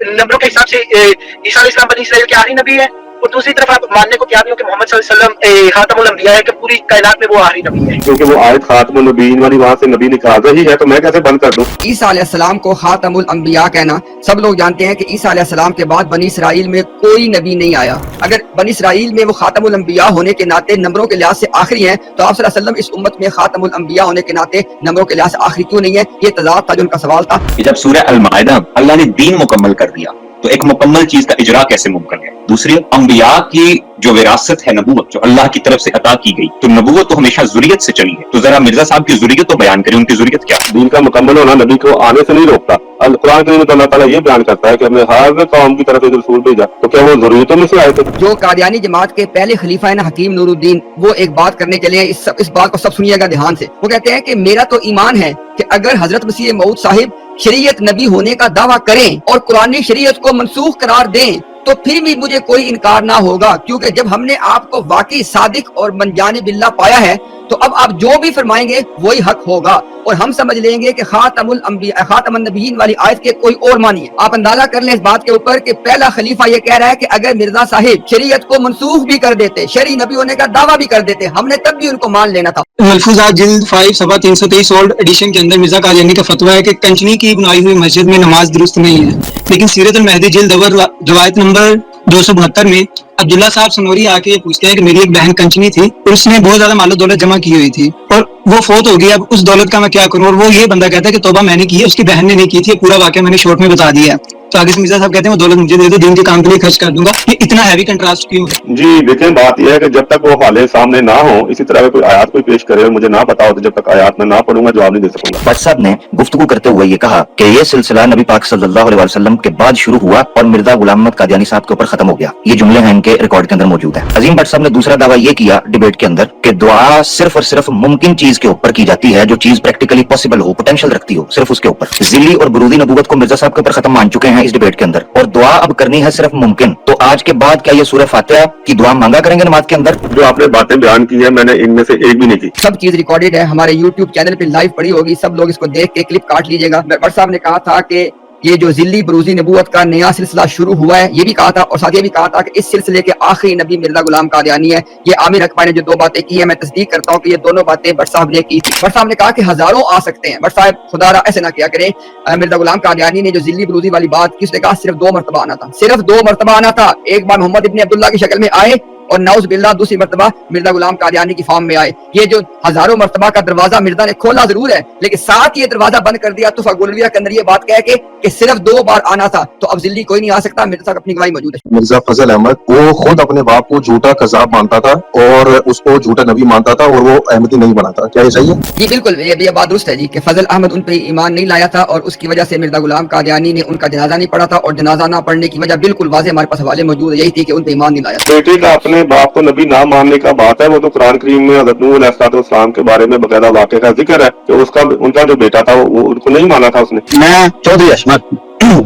नंबरों के हिसाब से ईसा अलैहिस्सलाम बनी इसराइल के आखिरी नबी है, और दूसरी तरफ आप मानने को तैयार हो कि मोहम्मद सल्लल्लाहु अलैहि वसल्लम खातमुल अंबिया है, कि पूरी कायनात में वो आखिरी नबी है। क्योंकि वो आयत खातमुन नबीयीन वाली वहां से नबी निकाल रही है, तो मैं कैसे बंद कर दूं? ईसा अलैहिस्सलाम को खातमुल अंबिया कहना, सब लोग जानते हैं कि ईसा अलैहिस्सलाम के बाद बनी इसराइल में कोई नबी नहीं आया। अगर बनी इसराइल में वो खातमुल अंबिया होने के नाते नंबरों के लिहाज से आखिरी हैं, तो आप सल्लल्लाहु अलैहि वसल्लम इस उम्मत में खातमुल अंबिया होने के नाते नंबरों के लिहाज से आखिरी क्यों नहीं है? ये तजाद था जो उनका सवाल था। जब सूरह अल-माइदा अल्लाह ने दीन मुकम्मल कर दिया, तो एक मुकम्मल चीज का इजरा कैसे मुमकिन है? दूसरी, अंबिया की जो विरासत है नबूवत, जो अल्लाह की तरफ से अता की गई, तो नबूवत तो हमेशा जुरियत से चली है। तो जरा मिर्जा साहब की जुरियत तो बयान करें, उनकी जुरियत क्या? दीन का मुकम्मल होना नबी को आने से नहीं रोकता। कुरान करीम में अल्लाह ताला ये बयान करता है कि हमने हर कौम की तरफ एक रसूल भेजा, तो क्या वो जरूरतों में से आए थे? जो कादियानी जमात के पहले खलीफा है ना हकीम नूरुद्दीन, वो एक बात करने चले हैं, इस बात को सब सुनिएगा ध्यान से। वो कहते हैं कि मेरा तो ईमान है कि अगर हजरत मसीह मऊद साहिब शरीयत नबी होने का दावा करें और कुरानी शरीयत को मनसूख करार दें, तो फिर भी मुझे कोई इनकार ना होगा, क्योंकि जब हमने आपको वाकई सादिक और मनजाने बिल्ला पाया है, तो अब आप जो भी फरमाएंगे वही हक होगा, और हम समझ लेंगे कि खातमुल अंबिया खातमुन नबीयीन वाली आयत के कोई और मानी है। आप अंदाजा कर लें इस बात के ऊपर कि पहला खलीफा ये कह रहा है कि अगर मिर्जा साहिब शरीयत को मनसूख भी कर देते, शरई नबी होने का दावा भी कर देते, हमने तब भी उनको मान लेना था। मलफूजात जिल्द 5 सफा 323 ओल्ड एडिशन के अंदर मिर्जा कादियानी का फतवा है कि कंचनी की बनाई हुई मस्जिद में नमाज दुरुस्त नहीं है। लेकिन सीरत अल-महदी जिल्द अव्वल रवायत नंबर 272 में अब्दुल्ला साहब सनोरी आके ये पूछते हैं कि मेरी एक बहन कंचनी थी और उसने बहुत ज्यादा मालो दौलत जमा की हुई थी और वो फोत हो गई, अब उस दौलत का मैं क्या करूं? और वो ये बंदा कहता है कि तौबा मैंने की है, उसकी बहन ने नहीं की थी। पूरा वाकया मैंने शॉर्ट में बता दिया है। तो आगे से मिर्जा साहब कहते हैं वो दौलत मुझे दे दो, दीन के काम के लिए खर्च कर दूंगा। ये इतना हैवी कंट्रास्ट क्यों है? जी देखें, बात यह है कि जब तक वो हाले सामने ना हो, इसी तरह का कोई आयत कोई पेश करे और मुझे ना पता हो, तो जब तक आयत में ना पढ़ूंगा जवाब नहीं दे सकूंगा। भट्ट साहब ने गुफ्तगू करते हुए ये कहा कि ये सिलसिला नबी पाक सल्लल्लाहु अलैहि वसल्लम के बाद शुरू हुआ और मिर्जा गुलाम अहमद कादियानी साहब के ऊपर खत्म हो गया। ये जुमले हैं इनके रिकॉर्ड के अंदर मौजूद है। अजीम भट्ट साहब ने दूसरा दावा ये किया डिबेट के अंदर कि दुआ सिर्फ और सिर्फ मुमकिन चीज के ऊपर की जाती है, जो चीज प्रैक्टिकली पॉसिबल हो, पोटेंशियल रखती हो, सिर्फ उसके ऊपर। जिली और बुरूदी नबूवत को मिर्जा साहब के ऊपर खत्म मान चुके हैं इस डिबेट के अंदर, और दुआ अब करनी है सिर्फ मुमकिन। तो आज के बाद क्या ये सूरह फातिहा की दुआ मांगा करेंगे नमाज के अंदर? जो आपने बातें बयान की है, मैंने इनमें से एक भी नहीं की। सब चीज रिकॉर्डेड है, हमारे यूट्यूब चैनल पे लाइव पड़ी होगी, सब लोग इसको देख के क्लिप काट लीजिएगा। भट्ट साहब ने कहा था कि ये जो जिल्ली बरूजी नबूवत का नया सिलसिला शुरू हुआ है, ये भी कहा था, और साथ ये भी कहा था कि इस सिलसिले के आखिरी नबी मिर्जा गुलाम कादियानी है। ये आमिर अकबर ने जो दो बातें की है, मैं तस्दीक करता हूँ कि ये दोनों बातें भट्ट साहब ने की थी। भट्ट साहब ने कहा कि हजारों आ सकते हैं। भट्ट साहब खुदारा ऐसे ना किया करें। मिर्जा गुलाम कादियानी ने जो जिल्ली बरूजी वाली बात की, उसने कहा सिर्फ 2 मरतबा आना था, सिर्फ 2 मरतबा आना था। एक बार मोहम्मद इब्न अब्दुल्ला की शक्ल में आए और नाउज बिल्ला दूसरी मर्तबा मिर्जा गुलाम कादियानी की फॉर्म में आए। ये जो हजारों मर्तबा का दरवाजा मिर्जा ने खोला जरूर है, लेकिन साथ ये दरवाजा बंद कर दिया तुफा गुलविया के अंदर ये बात कह के कि सिर्फ 2 बार आना था। तो अब जिल्ली कोई नहीं आ सकता। मिर्जा साहब अपनी गवाही मौजूद है। मिर्जा फजल अहमद वो खुद अपने बाप को झूठा कज़ाब मानता था और उसको झूठा नबी मानता था और वो अहमदी नहीं बना था। क्या ये सही है? जी बिल्कुल, ये बात दुरुस्त है जी कि फजल अहमद उन पे ईमान नहीं लाया था और उसकी वजह से मिर्जा गुलाम कादियानी ने उनका जनाजा नहीं पढ़ा था, और जनाजा ना पढ़ने की वजह बिल्कुल वाज़ेह हमारे पास हवाले मौजूद है, यही थी कि उन पे ईमान नहीं लाया। बेटे का अपने बाप को नबी ना मानने का बात है, वो तो कुरान करीम में हज़रत नूह अलैहिस्सलाम के बारे में बकायदा वाक़े का जिक्र है कि उनका जो बेटा था वो उनको नहीं माना था उसने। मैं चौधरी अशमत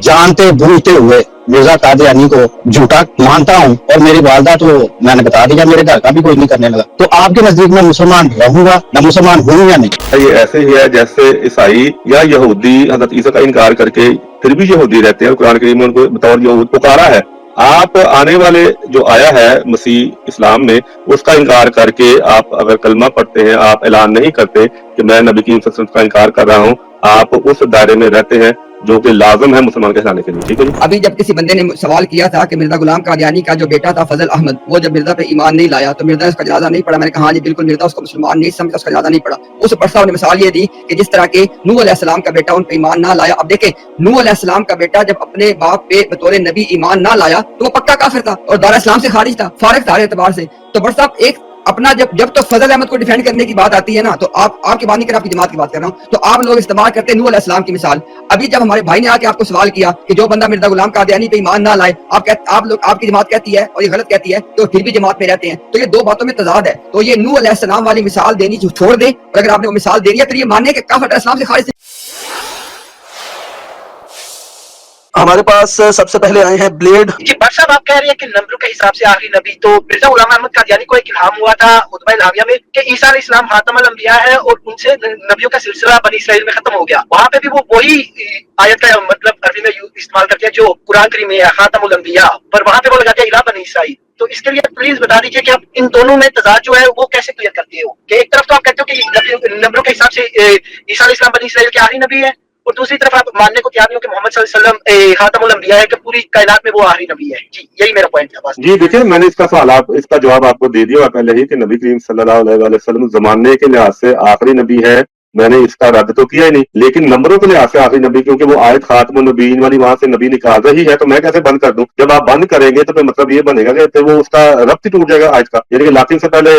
जानते बूझते हुए मिर्जा कादियानी को झूठा मानता हूँ, और मेरी वालदा तो मैंने बता दिया मेरे घर का भी कोई नहीं करने लगा। तो आपके नजदीक में मुसलमान रहूंगा ना मुसलमान हूँ या नहीं? ये ऐसे ही है जैसे ईसाई या यहूदी हज़रत ईसा का इनकार करके फिर भी यहूदी रहते हैं, कुरान करीम में उनको बतौर यहूद पुकारा है। आप आने वाले जो आया है मसीह इस्लाम में, उसका इनकार करके आप अगर कलमा पढ़ते हैं, आप ऐलान नहीं करते कि मैं नबी की का इनकार कर रहा हूँ, आप उस दायरे में रहते हैं जो कि लाजम है मुसलमान कहलाने के लिए। ठीक है जी। अभी जब किसी बंदे ने सवाल किया था कि मिर्जा गुलाम कादियानी का जो बेटा था फजल अहमद, वो जब मिर्जा पे ईमान नहीं लाया तो मिर्जा ने उसका जनाजा नहीं पढ़ा। मैंने कहा हाँ जी बिल्कुल, मिर्जा उसको मुसलमान नहीं समझा, उसका जनाजा नहीं पढ़ा। उस भट्ट साहब ने मिसाल ये दी कि जिस तरह के नूह अलैहिस्सलाम का बेटा उन पे ईमान ना लाया। अब देखें, नूह अलैहिस्सलाम का बेटा जब अपने बाप पे बतौर नबी ईमान ना लाया तो वो पक्का काफिर था और दार इस्लाम से खारिज था, फारिग था हर एतबार से। तो भट्ट साहब एक अपना जब तो फजल अहमद को डिफेंड करने की बात आती है ना, तो आपकी बात नहीं कर, आपकी जमात की बात कर रहा हूँ, तो आप लोग इस्तेमाल करते हैं नूह अलैहिस्सलाम की मिसाल। अभी जब हमारे भाई ने आके आपको सवाल किया कि जो बंदा मिर्जा गुलाम कादियानी पे ईमान ना लाए, आपकी जमात कहती है और ये गलत कहती है, तो फिर भी जमात में रहते हैं, तो ये दो बातों में तजाद है। तो ये नूह अलैहिस्सलाम वाली मिसाल देनी छोड़ दे, और अगर आपने वो मिसाल दे दिया तो ये मानने के काफिर इस्लाम से खारिज। ہمارے پاس سب سے پہلے آئے ہیں بلیڈ. جی بٹ صاحب آپ کہہ رہے ہیں کہ نمبروں کے حساب سے آخری نبی، تو مرزا غلام احمد قادیانی کو ایک الہام ہوا تھا خطبہ الہامیہ میں کہ عیسیٰ علیہ السلام خاتم الانبیاء ہے اور ان سے نبیوں کا سلسلہ بنی اسرائیل میں ختم ہو گیا. وہاں پہ بھی وہ وہی آیت کا مطلب عربی میں استعمال کرتے ہیں جو قرآن کریم میں ہے خاتم الانبیاء، پر وہاں پہ وہ لگاتے ہیں الہ بنی اسرائیل. تو اس کے لیے پلیز بتا دیجیے کہ آپ ان دونوں میں تضاد جو ہے وہ کیسے کلیئر کرتے ہو کہ ایک طرف تو آپ کہتے ہو کہ نمبروں کے حساب سے عیسیٰ علیہ السلام بنی اسرائیل کے آخری نبی ہے، اور دوسری طرف آپ ماننے کو تیار نہیں ہو کہ محمد صلی اللہ علیہ وسلم خاتم الانبیاء ہے، کہ پوری کائنات میں وہ آخری نبی ہے. جی یہی میرا پوائنٹ تھا بس. جی دیکھیں، میں نے اس کا سوال اس کا جواب آپ کو دے دیا پہلے ہی کہ نبی کریم صلی اللہ علیہ وسلم زمانے کے لحاظ سے آخری نبی ہے. میں نے اس کا رد تو کیا ہی نہیں، لیکن نمبروں کے لحاظ سے آخری نبی، کیونکہ وہ آیت خاتم النبیین والی وہاں سے نبی نکال رہی ہے، تو میں کیسے بند کر دوں؟ جب آپ بند کریں گے تو پھر مطلب یہ بنے گا کہ پھر وہ اس کا ربط ہی ٹوٹ جائے گا آیت کا. یعنی کہ لاقی سے پہلے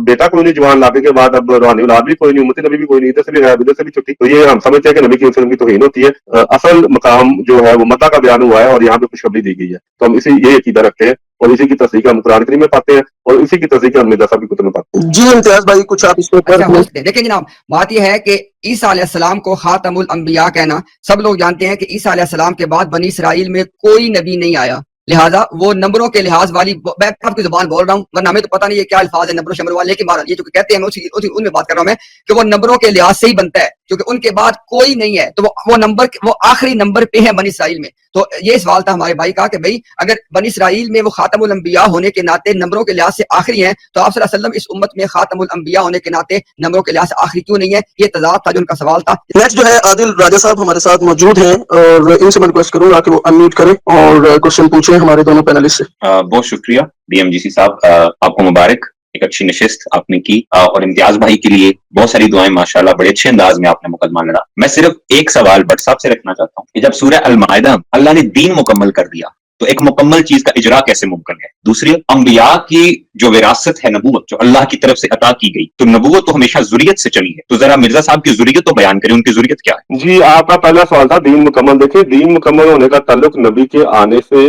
بیٹا کوئی نہیں، جوان لاقی کے بعد اب روحانی اولاد بھی کوئی نہیں، امتی نبی بھی کوئی نہیں، ادھر سے بھی غائب ادھر سے بھی چھٹی. تو یہ ہم سمجھتے ہیں کہ نبی کی وسلم کی توہین ہوتی ہے. اصل مقام جو ہے وہ مدح کا بیان ہوا ہے اور یہاں پہ خوشخبری دی گئی ہے. تو ہم اسی یہ عقیدہ رکھتے ہیں اور اسی کی تصدیق ہم قرآن کریم میں پاتے ہیں اور اسی کی تصدیق ہم مرزا صاحب کی کتب میں پاتے ہیں. جی امتیاز بھائی کچھ آپ اس اچھا پر. دیکھیں جناب، بات یہ ہے کہ عیسیٰ علیہ السلام کو خاتم الانبیاء کہنا، سب لوگ جانتے ہیں کہ عیسیٰ علیہ السلام کے بعد بنی اسرائیل میں کوئی نبی نہیں آیا، لہٰذا وہ نمبروں کے لحاظ والی، میں آپ کی زبان بول رہا ہوں ورنہ ہمیں تو پتہ نہیں ہے کیا الفاظ ہے نمبروں شمبر والے، لیکن یہ جو کہتے ہیں ان میں بات کر رہا ہوں میں کہ وہ نمبروں کے لحاظ سے ہی بنتا ہے، کیونکہ ان کے بعد کوئی نہیں ہے، تو وہ نمبر وہ آخری نمبر پہ ہے بنی اسرائیل میں. تو یہ سوال تھا ہمارے بھائی کا کہ بھئی اگر بنی اسرائیل میں وہ خاتم الانبیاء ہونے کے ناطے نمبروں کے لحاظ سے آخری ہیں، تو آپ صلی اللہ علیہ وسلم اس امت میں خاتم الانبیاء ہونے کے ناطے نمبروں کے لحاظ سے آخری کیوں نہیں ہے؟ یہ تضاد تھا جو ان کا سوال تھا. نیکسٹ جو ہے عادل راجہ صاحب ہمارے ساتھ موجود ہیں اور ان سے میں ریکویسٹ کروں گا کہ وہ انمیوٹ کریں اور کوشچن پوچھیں ہمارے دونوں پینلسٹ سے. بہت شکریہ بی ایم جی سی صاحب، آپ کو مبارک، ایک اچھی نشست آپ نے کی، اور امتیاز بھائی کے لیے بہت ساری دعائیں، ماشاءاللہ بڑے اچھے انداز میں آپ نے مقدمہ لڑا. میں صرف ایک سوال بٹ صاحب سے رکھنا چاہتا ہوں کہ جب سورہ المائدہ اللہ نے دین مکمل کر دیا تو ایک مکمل چیز کا اجرا کیسے ممکن ہے؟ دوسری، انبیاء کی جو وراثت ہے نبوت جو اللہ کی طرف سے عطا کی گئی، تو نبوت تو ہمیشہ ذریت سے چلی ہے، تو ذرا مرزا صاحب کی ذریت تو بیان کریں، ان کی ذریت کیا ہے؟ جی آپ کا پہلا سوال تھا دین مکمل. دیکھیں، دین مکمل ہونے کا تعلق نبی کے آنے سے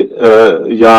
یا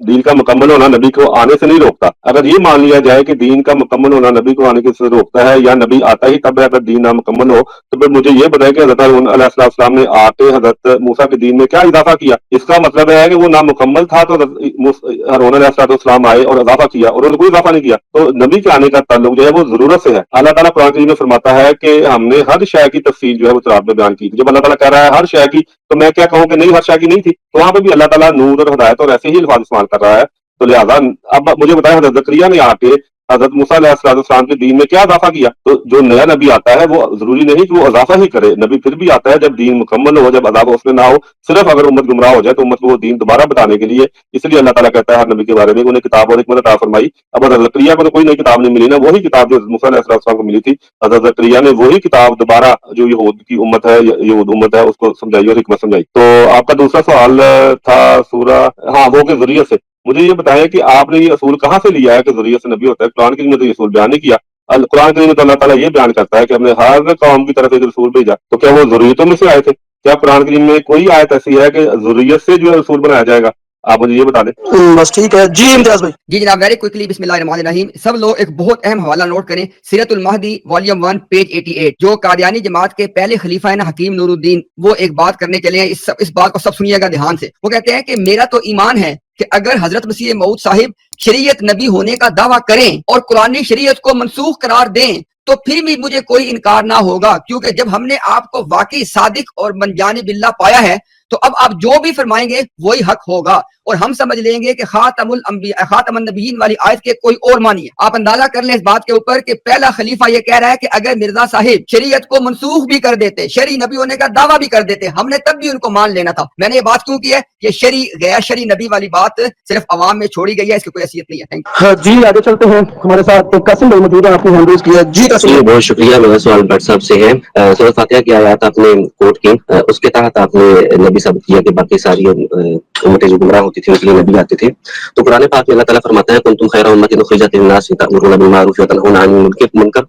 دین کا مکمل ہونا نبی کو آنے سے نہیں روکتا. اگر یہ مان لیا جائے کہ دین کا مکمل ہونا نبی کو آنے سے روکتا ہے یا نبی آتا ہی تب ہے اگر دین نامکمل ہو، تو پھر مجھے یہ بتائیں کہ حضرت ہارون علیہ السلام نے آ کے حضرت موسیٰ کے دین میں کیا اضافہ کیا؟ اس کا مطلب ہے کہ وہ نامکمل تھا تو ہارون علیہ السلام آئے اور اضافہ کیا، اور انہوں نے کوئی اضافہ نہیں کیا. تو نبی کے آنے کا تعلق جو ہے وہ ضرورت سے ہے. اللہ تعالیٰ قرآن کریم میں فرماتا ہے کہ ہم نے ہر شے کی تفصیل جو ہے وہ تراب میں بیان کی. جب اللہ تعالیٰ کہہ رہا ہے ہر شے کی، تو میں کیا کہوں کہ نہیں ہر شے کی نہیں تھی؟ تو وہاں پہ بھی اللہ تعالیٰ نور اور ہدایت اور ایسے ہی الفاظ استعمال کر رہا ہے. تو لہٰذا اب مجھے بتائیں حضرت زکریا نے آ کے حضرت موسیٰ علیہ السلام کے دین میں کیا اضافہ کیا؟ تو جو نیا نبی آتا ہے وہ ضروری نہیں کہ وہ اضافہ ہی کرے. نبی پھر بھی آتا ہے جب دین مکمل ہو، جب اضافہ اس میں نہ ہو. صرف اگر امت گمراہ ہو جائے تو امت کو وہ دین دوبارہ بتانے کے لیے، اس لیے اللہ تعالیٰ کہتا ہے ہر نبی کے بارے میں انہیں کتاب اور حکمت عطا فرمائی. اب حضرت زکریا کو تو کوئی نئی کتاب نہیں ملی نا، وہی کتاب جو موسیٰ علیہ السلام کو ملی تھی. حضرت زکریا نے وہی کتاب دوبارہ جو یہود کی امت ہے، یہود امت ہے، اس کو سمجھائی اور حکمت سمجھائی. تو آپ کا دوسرا سوال تھا سورہ وہ کے ذریعے سے. مجھے یہ بتائیں کہ آپ نے یہ اصول کہاں سے لیا ہے کہ ذریعے سے نبی ہوتا ہے؟ قرآن کریم میں تو یہ اصول بیان نہیں کیا. قرآن کریم میں تو اللہ تعالیٰ یہ بیان کرتا ہے کہ ہم نے ہر قوم کی طرف ایک رسول بھیجا. تو کیا وہ ذریتوں میں سے آئے تھے؟ کیا قرآن کریم میں کوئی آیت ایسی ہے کہ ذریت سے جو ہے رسول بنایا جائے گا؟ آپ مجھے یہ بتا دیں. بس ٹھیک ہے. جی امتیاز بھائی. جی جناب، ویری کوئکلی بسم اللہ الرحمن الرحیم. سب لوگ ایک بہت اہم حوالہ نوٹ کریں، سیرت المہدی والیوم 1 پیج 88. جو قادیانی جماعت کے پہلے خلیفہ ہیں نا حکیم نور الدین، وہ ایک بات کرنے کے لیے اس بات کو سب سنیے گا دھیان سے. وہ کہتے ہیں کہ میرا تو ایمان ہے کہ اگر حضرت مسیح موعود صاحب شریعت نبی ہونے کا دعویٰ کریں اور قرآنی شریعت کو منسوخ قرار دیں تو پھر بھی مجھے کوئی انکار نہ ہوگا، کیونکہ جب ہم نے آپ کو واقعی صادق اور من جانب اللہ پایا ہے تو اب آپ جو بھی فرمائیں گے وہی حق ہوگا، اور ہم سمجھ لیں گے کہ خاتم النبیین والی آیت کے کوئی اور معنی ہے. آپ اندازہ کر لیں اس بات کے اوپر کہ پہلا خلیفہ یہ کہہ رہا ہے کہ اگر مرزا صاحب شریعت کو منسوخ بھی کر دیتے، شرعی نبی ہونے کا دعویٰ بھی کر دیتے، ہم نے تب بھی ان کو مان لینا تھا. میں نے یہ بات کیوں کی ہے؟ یہ شرعی غیر شرعی نبی والی بات صرف عوام میں چھوڑی گئی ہے، اس کی کوئی حیثیت نہیں ہے. جی آگے چلتے ہیں. ہمارے ساتھ قاسم بھائی موجود ہیں، آپ نے ہینڈ ریز کیا. جی قاسم. بہت شکریہ. میرا سوال بٹ صاحب سے ہے. سورۃ فاتحہ کی آیات آپ نے کوٹ کی، اس کے تحت آپ نے نبی ثابت کیا کہ باقی ساری امتیں جو گمراہ ہوتی تھیں اس لیے نبی آتے تھے. تو قرآن پاک میں اللہ تعالیٰ فرماتا ہے کنتم خیر امۃ اخرجت للناس تأمرون بالمعروف وتنہون عن المنکر.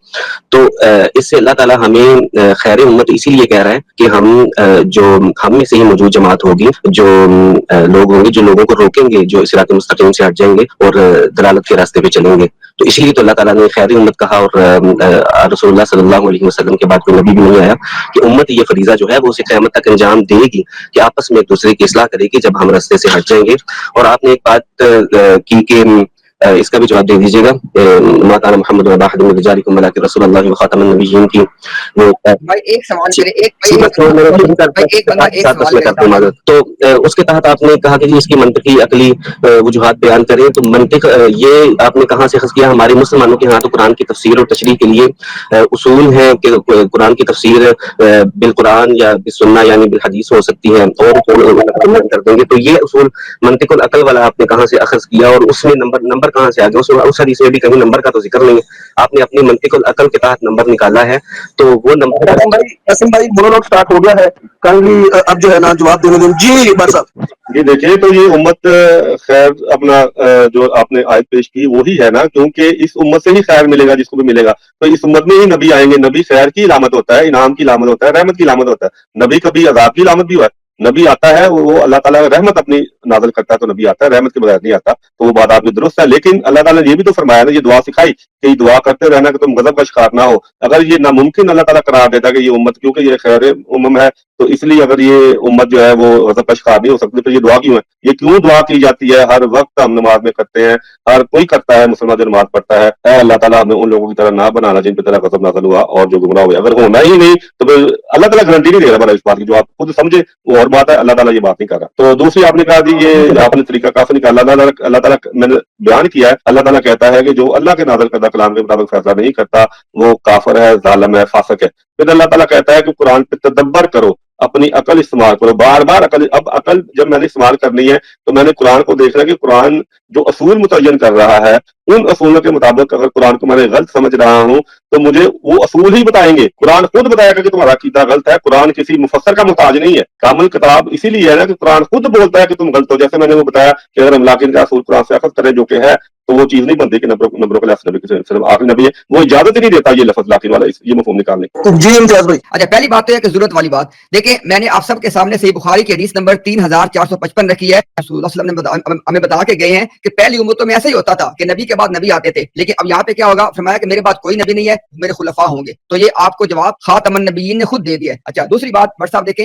تو اس سے اللہ تعالیٰ ہمیں خیر امت اسی لیے کہہ رہا ہے کہ ہم میں سے ہی موجود جماعت ہوگی، جو لوگ ہوں گے جو لوگوں کو روکیں گے، جو صراط مستقیم سے ہٹ جائیں گے اور دلالت کے راستے پہ چلیں گے. तो इसीलिए तो अल्लाह ताला ने खैर उम्मत कहा, और रसूलुल्लाह सल्लल्लाहु अलैहि वसल्लम के बाद कोई नबी भी नहीं आया कि उम्मत ये फरीजा जो है वो उसे क़यामत तक अंजाम देगी कि आपस में एक दूसरे की इस्लाह करेगी जब हम रास्ते से हट जाएंगे। और आपने एक बात की कि इसका भी जवाब दे दीजिएगा, मा काना मुहम्मद व अहद मिन रिजालिकुम वलाकिन रसूलुल्लाह व खातमुन नबिय्यीन की वो भाई एक सवाल करे, एक बंदा एक सवाल करे। तो उसके तहत आपने कहा कि जी इसकी मंतकी अकली वजूहात बयान करें, तो मंतिक ये आपने कहाँ से अखज़ किया? हमारे मुसलमानों के यहाँ तो कुरान की तफसीर और तशरीह के लिए उसूल हैं कि कुरान की तफसीर बिल कुरान या बिल सुन्ना यानी बिल हदीस हो सकती है, और कर देंगे। तो ये उसूल मंतिकुल अकल वाला आपने कहाँ से अखज़ किया, और उसमें नंबर कहाँ से आ गया? उस हदीस में भी कहीं नंबर का तो जिक्र नहीं है, आपने अपनी मंतिकुल अकल के तहत नंबर निकाला है, तो वो नंबर। असीम भाई मोनोलॉग स्टार्ट हो गया है, काइंडली अब जो है ना जवाब देने दें। जी बार साहब। जी देखिए, तो ये उम्मत खैर अपना जो आपने आयत पेश की वही है ना, क्योंकि इस उम्मत से ही खैर मिलेगा जिसको भी मिलेगा। तो इस उम्मत में ही नबी आएंगे। नबी खैर की इलामत होता है, इनाम की इलामत होता है, रहमत की इलामत होता है। नबी कभी अजाब की इलामत भी हुआ है। नबी आता है वो अल्लाह ताला रहमत अपनी नाज़िल करता है, तो नबी आता है, रहमत के बगैर नहीं आता। तो वो बात आपकी दुरुस्त है, लेकिन अल्लाह ताला ने ये भी तो फरमाया ना, ये दुआ सिखाई कि दुआ करते रहना कि तुम गजब का शिकार ना हो। अगर ये नामुमकिन अल्लाह ताला करार देता कि ये उम्मत, क्योंकि ये खैर उम्म है, तो इसलिए अगर ये उम्मत जो है वो गजब का शिकार नहीं हो सकती, तो ये दुआ क्यों है? ये क्यों दुआ की जाती है? हर वक्त हम नमाज में करते हैं, हर कोई करता है, मुसलमान जो नमाज पढ़ता है। ऐ अल्लाह ताला हमें उन लोगों की तरह ना बनाना जिन पे तेरा गजब नाज़िल हुआ और जो गुमराह हुए। अगर होना ही नहीं तो फिर अल्लाह ताला गारंटी नहीं दे रहा भला इस बात की, जो आप खुद समझे वो और बात है, अल्लाह ताला ये बात नहीं कर रहा। तो दूसरी आपने कहा जी ये आपने तरीका काफी निकाला। अल्लाह ताला मैंने बयान किया है, अल्लाह ताला कहता है कि जो अल्लाह के नाज़िल करदा कलाम के मुताबिक फैसला नहीं करता वो काफिर है, जालिम है, फासिक है। फिर अल्लाह ताला कहता है कि कुरान पे तदब्बर करो, अपनी अकल इस्तेमाल करो, बार बार अकल। अब अकल जब मैंने इस्तेमाल करनी है तो मैंने कुरान को देखना कि कुरान जो असूल मुतय्यन कर रहा है, उन असूलों के मुताबिक अगर कुरान को मैंने गलत समझ रहा हूँ तो मुझे वो असूल ही बताएंगे। कुरान खुद बताएगा कि तुम्हारा अकीदा गलत है। कुरान किसी मुफस्सर का मुहताज नहीं है। कामिल किताब इसीलिए है ना कि कुरान खुद बोलता है कि तुम गलत हो। जैसे मैंने वो बताया कि अगर हम लाकिन का असूल कुरान से अखज़ करें जो कि है, तो वो चीज नहीं बनती कि नबरों के नबी सिर्फ आखिरी नबी है, वो इजाजत ही नहीं देता ये लफ्ज लाकिन वाला, ये मफहूम निकालने। जी इम्तियाज भाई। अच्छा, पहली बात तो है कि जरूरत वाली बात देखिए, मैंने आप सबके सामने सही बुखारी की हदीस नंबर 3455 रखी है। रसूलुल्लाह सल्लल्लाहु अलैहि वसल्लम ने हमें बता के गए हैं कि पहली उम्मतों में ऐसा ही होता था कि नबी के बाद नबी आते थे, लेकिन अब यहाँ पे क्या होगा? फरमाया कि मेरे बाद कोई नबी नहीं है, मेरे खुलफा होंगे। तो ये आपको जवाब खातमुन नबिय्यीन ने खुद दे दिया है। अच्छा, दूसरी बात भट्ट साहब देखें,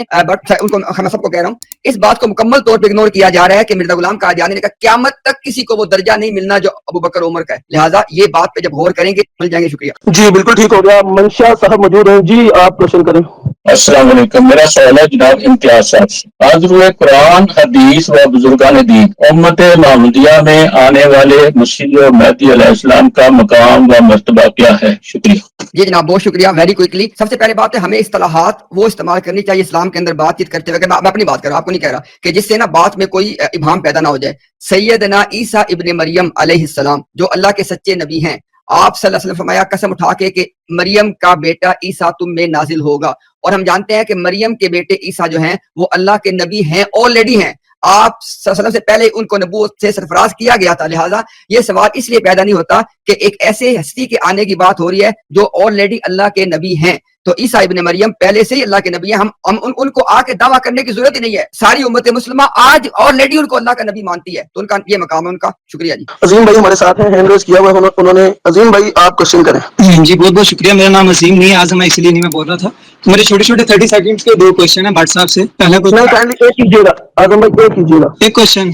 उनको मैं सबको कह रहा हूँ, इस बात को मुकम्मल तौर पर इग्नोर किया जा रहा है कि मिर्जा गुलाम कादियानी ने कहा क़यामत तक किसी को वो दर्जा नहीं मिलना जो अबू बकर उमर का है। लिहाजा ये बात पे जब गौर करेंगे मिल जाएंगे। शुक्रिया जी बिल्कुल ठीक हो गया। मंशा साहब मौजूद हैं, जी आप क्वेश्चन करें। अस्सलाम वालेकुम। मेरा सवाल है जनाब इम्तियाज साहब से। हाज़िर कुरान, हदीस व बुजुर्गान दीन उम्मत मोहम्मदिया में आने वाले मसीह और मेहदी अलैहिस्सलाम का मकाम व मर्तबा क्या है? शुक्रिया। जी जनाब, बहुत शुक्रिया। वेरी क्विकली, सबसे पहले बात है हमें इस्तिलाहात वो इस्तेमाल करनी चाहिए इस्लाम के अंदर बातचीत करते हुए। मैं अपनी बात कर रहा हूँ, आपको नहीं कह रहा, कि जिससे ना बात में कोई इबहाम पैदा ना हो जाए। सैयदना ईसा इब्ने मरियम अलैहिस्सलाम जो अल्लाह के सच्चे नबी हैं, आप सल्लल्लाहु अलैहि वसल्लम फरमाया कसम उठा के कि मरियम का बेटा ईसा तुम में नाजिल होगा। और हम जानते हैं कि मरियम के बेटे ईसा जो हैं वो अल्लाह के नबी हैं, ऑलरेडी हैं। आप सल्लल्लाहु से पहले उनको नबूवत से सरफराज किया गया था। लिहाजा ये सवाल इसलिए पैदा नहीं होता कि एक ऐसे हस्ती के आने की बात हो रही है जो ऑलरेडी अल्लाह के नबी हैं। तो ईसा इब्ने मरियम पहले से ही अल्लाह के नबी हैं। हम उनको आके दावा करने की जरूरत ही नहीं है। सारी उम्मत मुस्लिमा आज ऑलरेडी उनको अल्लाह का नबी मानती है, तो उनका ये मकाम है उनका। शुक्रिया जी। अजीम भाई हमारे साथ हैं, हैंड रेज किया हुआ है उन्होंने। अजीम भाई आप क्वेश्चन करें। जी बहुत बहुत शुक्रिया। मेरा नाम अजीम नहीं है, आज मैं इसलिए नहीं मैं बोल रहा था। मेरे छोटे छोटे 30 सेकंड्स के दो क्वेश्चन है भट्ट साहब से। पहला क्वेश्चन एक कीजिएगा आजम भाई, एक कीजिएगा एक क्वेश्चन।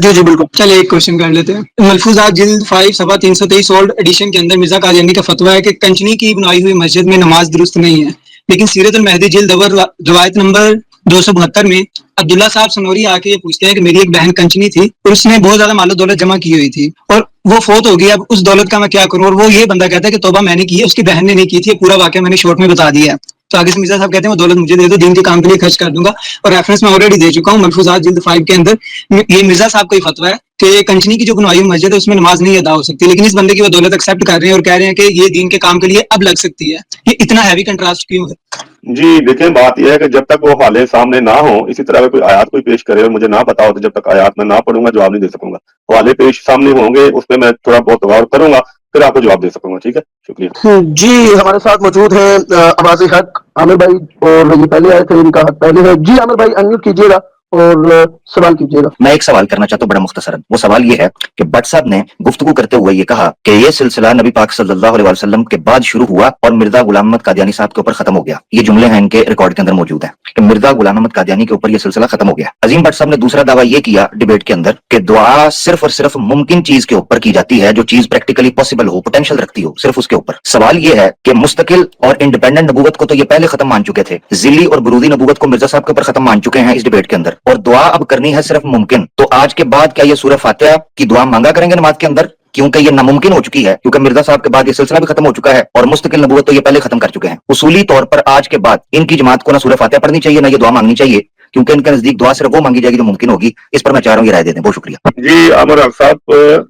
जी जी बिल्कुल। चलिए एक क्वेश्चन कर लेते हैं। मलफूजात जिल्द 5 सफ़ा 323 ओल्ड एडिशन के अंदर मिर्जा कादियानी का फतवा है कि कंचनी की बनाई हुई मस्जिद में नमाज दुरुस्त नहीं है, लेकिन सीरतुल महदी जिल्द अव्वल रवायत नंबर 272 में अब्दुल्ला साहब सनोरी आके ये पूछते हैं कि मेरी एक बहन कंचनी थी और उसने बहुत ज्यादा मालो दौलत जमा की हुई थी और वो फोत हो गई, अब उस दौलत का मैं क्या करूं? और वो ये बंदा कहता है कि तौबा मैंने की है, उसकी बहन ने नहीं की थी। पूरा वाकया मैंने शॉर्ट में बता दिया है। तो आगे से मिर्जा साहब कहते हैं वो दौलत मुझे दे दो, दीन के काम के लिए खर्च कर दूंगा। और रेफरेंस मैं ऑलरेडी दे चुका हूँ मलफूजात जिल्द 5 के अंदर। ये मिर्जा साहब का ही फतवा है कि कंचनी की जो बनवाई हुई मस्जिद है उसमें नमाज नहीं अदा हो सकती, लेकिन इस बंदे की वो दौलत एक्सेप्ट कर रहे हैं और कह रहे हैं कि ये दीन के काम के लिए अब लग सकती है। ये इतना हैवी कंट्रास्ट क्यों है? जी देखें, बात यह है कि जब तक वो हाले सामने ना हो, इसी तरह का कोई आयात कोई पेश करे और मुझे ना पता हो, तो जब तक आयात मैं ना पढ़ूंगा जवाब नहीं दे सकूंगा। हाले पेश सामने होंगे, उस पर मैं थोड़ा बहुत गौर करूंगा, फिर आपको जवाब दे सकूंगा। ठीक है, शुक्रिया। जी हमारे साथ मौजूद हैं आवाज़ हक आमिर भाई, और ये पहले आए थे, इनका हक पहले है। जी आमिर भाई अनम्यूट कीजिएगा और सवाल कीजिएगा। मैं एक सवाल करना चाहता हूँ बड़ा मुख्तसरन। वो सवाल ये है कि भट्ट साहब ने गुफ्तगू करते हुए ये कहा कि ये सिलसिला नबी पाक सल्लल्लाहु अलैहि वसल्लम के बाद शुरू हुआ और मिर्जा गुलाम अहमद कादियानी साहब के ऊपर खत्म हो गया। ये जुमले हैं इनके रिकॉर्ड के अंदर मौजूद है कि मिर्जा गुलाम अहमद कादियानी के ऊपर ये सिलसिला खत्म हो गया। अजीम भट्ट साहब ने दूसरा दावा ये किया डिबेट के अंदर कि दुआ सिर्फ और सिर्फ मुमकिन चीज के ऊपर की जाती है, जो चीज प्रैक्टिकली पॉसिबल हो, पोटेंशियल रखती हो, सिर्फ उसके ऊपर। सवाल ये है कि मुस्तकिल और इंडिपेंडेंट नबूवत को तो ये पहले खत्म मान चुके थे, जिली और बुरूदी नबूवत को मिर्जा साहब के ऊपर खत्म मान चुके हैं इस डिबेट के अंदर, और दुआ अब करनी है सिर्फ मुमकिन। तो आज के बाद क्या ये सूरह फातिहा की दुआ मांगा करेंगे नमाज के अंदर, क्योंकि ये नामुमकिन हो चुकी है, क्योंकि मिर्जा साहब के बाद ये सिलसिला भी खत्म हो चुका है और मुस्तकिल नबूवत तो ये पहले खत्म कर चुके हैं। उसूली तौर पर आज के बाद इनकी जमात को ना सूरह फातिहा पढ़नी चाहिए ना ये दुआ मांगनी चाहिए, क्योंकि इनके नजदीक दुआ सिर्फ वो मांगी जाएगी जो मुमकिन होगी। इस पर मैं चाह रहा हूँ ये राय दे दें। बहुत शुक्रिया जी। अमर हक साहब,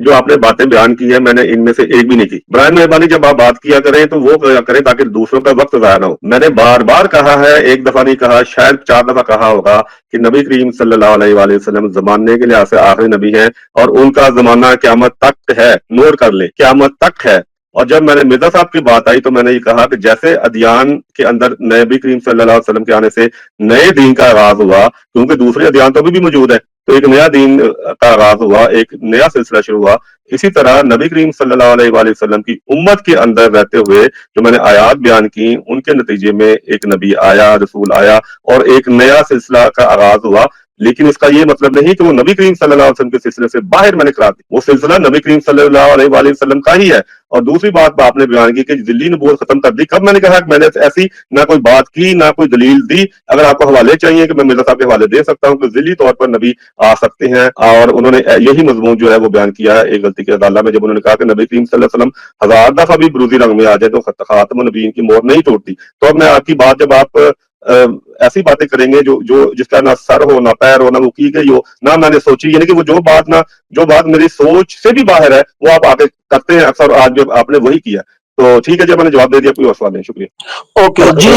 जो आपने बातें बयान की है मैंने इनमें से एक भी नहीं की। बराए मेहरबानी जब आप बात किया करें तो वो करें ताकि दूसरों का वक्त जाया ना हो। मैंने बार बार कहा है, एक दफा नहीं कहा, शायद 4 दफा कहा होगा कि नबी करीम सल्लल्लाहु अलैहि वसल्लम जमाने के लिहाज से आखिरी नबी है और उनका जमाना क़यामत तक है। नोट कर ले, क़यामत तक है। और जब मैंने मिर्जा साहब की बात आई तो मैंने ये कहा कि जैसे अदियान के अंदर नबी करीम सल्लल्लाहु अलैहि वसल्लम के आने से नए दीन का आगाज हुआ, क्योंकि दूसरे अदियान तो अभी भी मौजूद है, तो एक नया दीन का आगाज हुआ, एक नया सिलसिला शुरू हुआ। इसी तरह नबी करीम सल्लल्लाहु अलैहि वसल्लम की उम्मत के अंदर रहते हुए जो मैंने आयात बयान की, उनके नतीजे में एक नबी आया, रसूल आया और एक नया सिलसिला का आगाज हुआ। लेकिन इसका ये मतलब नहीं कि वो नबी करीम सल्लल्लाहु अलैहि वसल्लम के सिलसिले से बाहर मैंने करा दी। वो सिलसिला नबी करीम सल्लल्लाहु अलैहि वसल्लम का ही है। और दूसरी बात आपने बयान की कि दिल्ली नबूवत खत्म कर दी। कब मैंने कहा कि मैंने ऐसी ना कोई बात की ना कोई दलील दी। अगर आपको हवाले चाहिए कि मैं मिर्जा साहब के हवाले दे सकता हूँ कि दिल्ली तौर पर नबी आ सकते हैं, और उन्होंने यही मजमून जो है वो बयान किया है एक गलती की अदालत में, जब उन्होंने कहा कि नबी करीम सल्लल्लाहु अलैहि वसल्लम 1000 दफा भी बुरूदी रंग में आ जाए तो खातमुन नबीयीन की मोहर नहीं टूटती। तो अब मैं आपकी बात, जब आप ऐसी बातें करेंगे जो जिसका ना सर हो ना पैर हो ना वो की गई हो ना मैंने सोची, यानी कि वो जो बात मेरी सोच से भी बाहर है वो आप आगे करते हैं अक्सर। आज जो आपने वही किया, तो ठीक है, जब मैंने जवाब दे दिया, कोई और सवाल नहीं। शुक्रिया। ओके जी,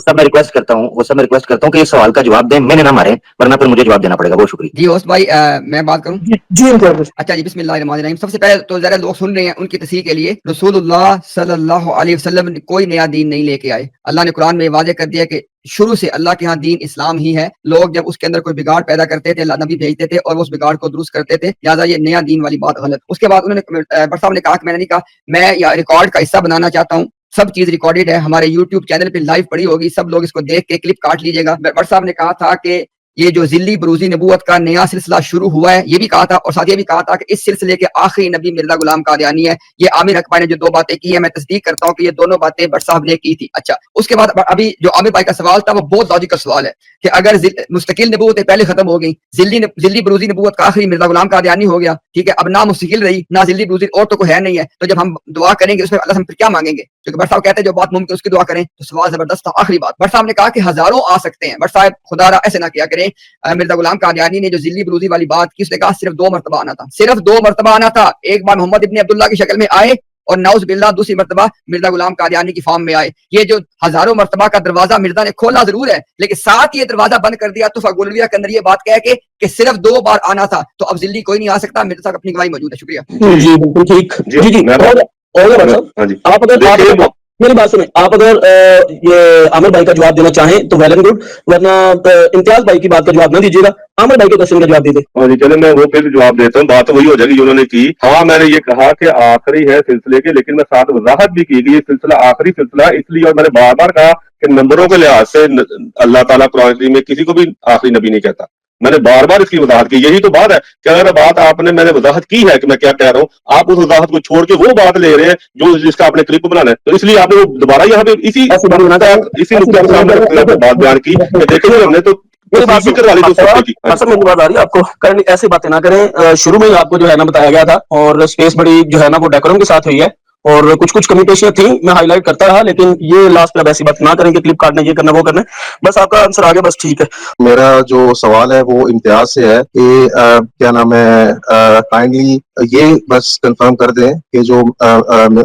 मैं रिक्वेस्ट करता हूँ कि इस सवाल का जवाब दें, मैंने ना मारे, वरना फिर मुझे जवाब देना पड़ेगा। बहुत शुक्रिया जी होस्ट भाई, मैं बात करूं? जी अच्छा जी, बिस्मिल्लाहिर्रहमानिर्रहीम। सबसे पहले तो जरा लोग सुन रहे हैं, उनकी तस्हीह के लिए रसूलुल्लाह सल्लल्लाहु अलैहि वसल्लम ने कोई नया दीन नहीं लेके आए। अल्लाह ने कुरान में वाज़ेह कर दिया कि शुरू से अल्लाह के यहाँ दीन इस्लाम ही है। लोग जब उसके अंदर कोई बिगाड़ पैदा करते थे, अल्लाह नबी भेजते थे और वो उस बिगाड़ को दुरुस्त करते थे, लिहाजा ये नया दीन वाली बात गलत। उसके बाद उन्होंने भट्ट साहब ने कहा कि मैंने नहीं कहा, मैं या रिकॉर्ड का हिस्सा बनाना चाहता हूँ। सब चीज रिकॉर्डेड है, हमारे यूट्यूब चैनल पे लाइव पड़ी होगी, सब लोग इसको देख के क्लिप काट लीजिएगा। भट्ट साहब ने कहा था कि ये जो जिल्ली बरूजी नबूवत का नया सिलसिला शुरू हुआ है, ये भी कहा था, और साथ ये भी कहा था कि इस सिलसिले के आखिरी नबी मिर्जा गुलाम कादियानी है। ये आमिर हक भाई ने जो 2 बातें की है, मैं तस्दीक करता हूँ कि ये दोनों बातें भट्ट साहब ने की थी। अच्छा, उसके बाद अभी जो आमिर भाई का सवाल था वो बहुत लॉजिकल सवाल है कि अगर मुस्तकिल नबूवतें पहले खत्म हो गई, जिल्ली बरूजी नबूवत का आखिरी मिर्जा गुलाम कादियानी हो गया, ठीक है, अब ना मुस्तकिल रही ना जिल्ली बरूजी, और तो कोई है नहीं है, तो जब हम दुआ करेंगे उसमें अल्लाह से हम फिर क्या मांगेंगे? क्योंकि भट्ट साहब कहते हैं जो बात मुमकिन उसकी दुआ करें, तो सवाल जबरदस्त था। आखिरी बात, भट्ट साहब ने कहा कि हजारों आ सकते हैं। भट्ट साहब खुदारा ऐसे ना किया करें। मिर्जा गुलाम कादियानी ने जो जिल्ली बरूजी वाली बात की, उसने कहा सिर्फ 2 मरतबा आना था, सिर्फ 2 मरतबा आना था। एक बार मोहम्मद इब्न अब्दुल्ला की शक्ल में आए और नाउज बिल्ला दूसरी मरतबा मिर्जा गुलाम कादियानी की फॉर्म में आए। ये जो हजारों मरतबा का दरवाजा मिर्जा ने खोला जरूर है, लेकिन साथ ये दरवाजा बंद कर दिया तुफा गुलविया के अंदर ये बात कह के कि सिर्फ 2 बार आना था। तो अब जिल्ली कोई नहीं आ सकता। मिर्जा साहब अपनी गवाही मौजूद है। शुक्रिया जी, बिल्कुल ठीक। जी आप अगर मेरी बात सुने, आप अगर ये आमिर भाई का जवाब देना चाहें तो वेल एंड गुड, वरना इम्तियाज भाई की बात का जवाब ना दीजिएगा, आमिर भाई के क्वेश्चन का जवाब दे दे। हाँ जी, चले मैं वो फिर जवाब देता हूँ। बात तो वही हो जाएगी जो उन्होंने की। हाँ, मैंने ये कहा कि आखिरी है सिलसिले के, लेकिन मैं साथ वजाहत भी की कि ये सिलसिला आखिरी सिलसिला इसलिए, और मैंने बार बार कहा कि नंबरों के लिहाज से अल्लाह ताला कुरान करीम में किसी को भी आखिरी नबी नहीं कहता। मैंने बार बार इसकी वजाहत की। यही तो बात है कि अगर बात आपने मैंने वजाहत की है कि मैं क्या कह रहा हूँ, आप उस वजाहत को छोड़ के वो बात ले रहे हैं जो जिसका आपने क्लिप बनाना है, तो इसलिए आपने वो दोबारा यहाँ पे इसी मुद्दे के सामने बात बयान की। देखिए हमने तो मेरी बात करवा ली सर, मेरी बात आ रही है आपको करनी, ऐसी बातें ना करें। शुरू में ही आपको जो है ना बताया गया था और स्पेस बड़ी जो है ना वो डेकोरम के साथ हुई है और कुछ कमी पेशियां थी, मैं हाईलाइट करता रहा, लेकिन ये लास्ट पे अब ऐसी बात ना करें कि क्लिप काटने, ये करना वो करना। बस आपका आंसर आ गया, बस ठीक है। मेरा जो सवाल है वो इम्तियाज से है कि क्या नाम है, काइंडली ये बस कंफर्म कर दें कि जो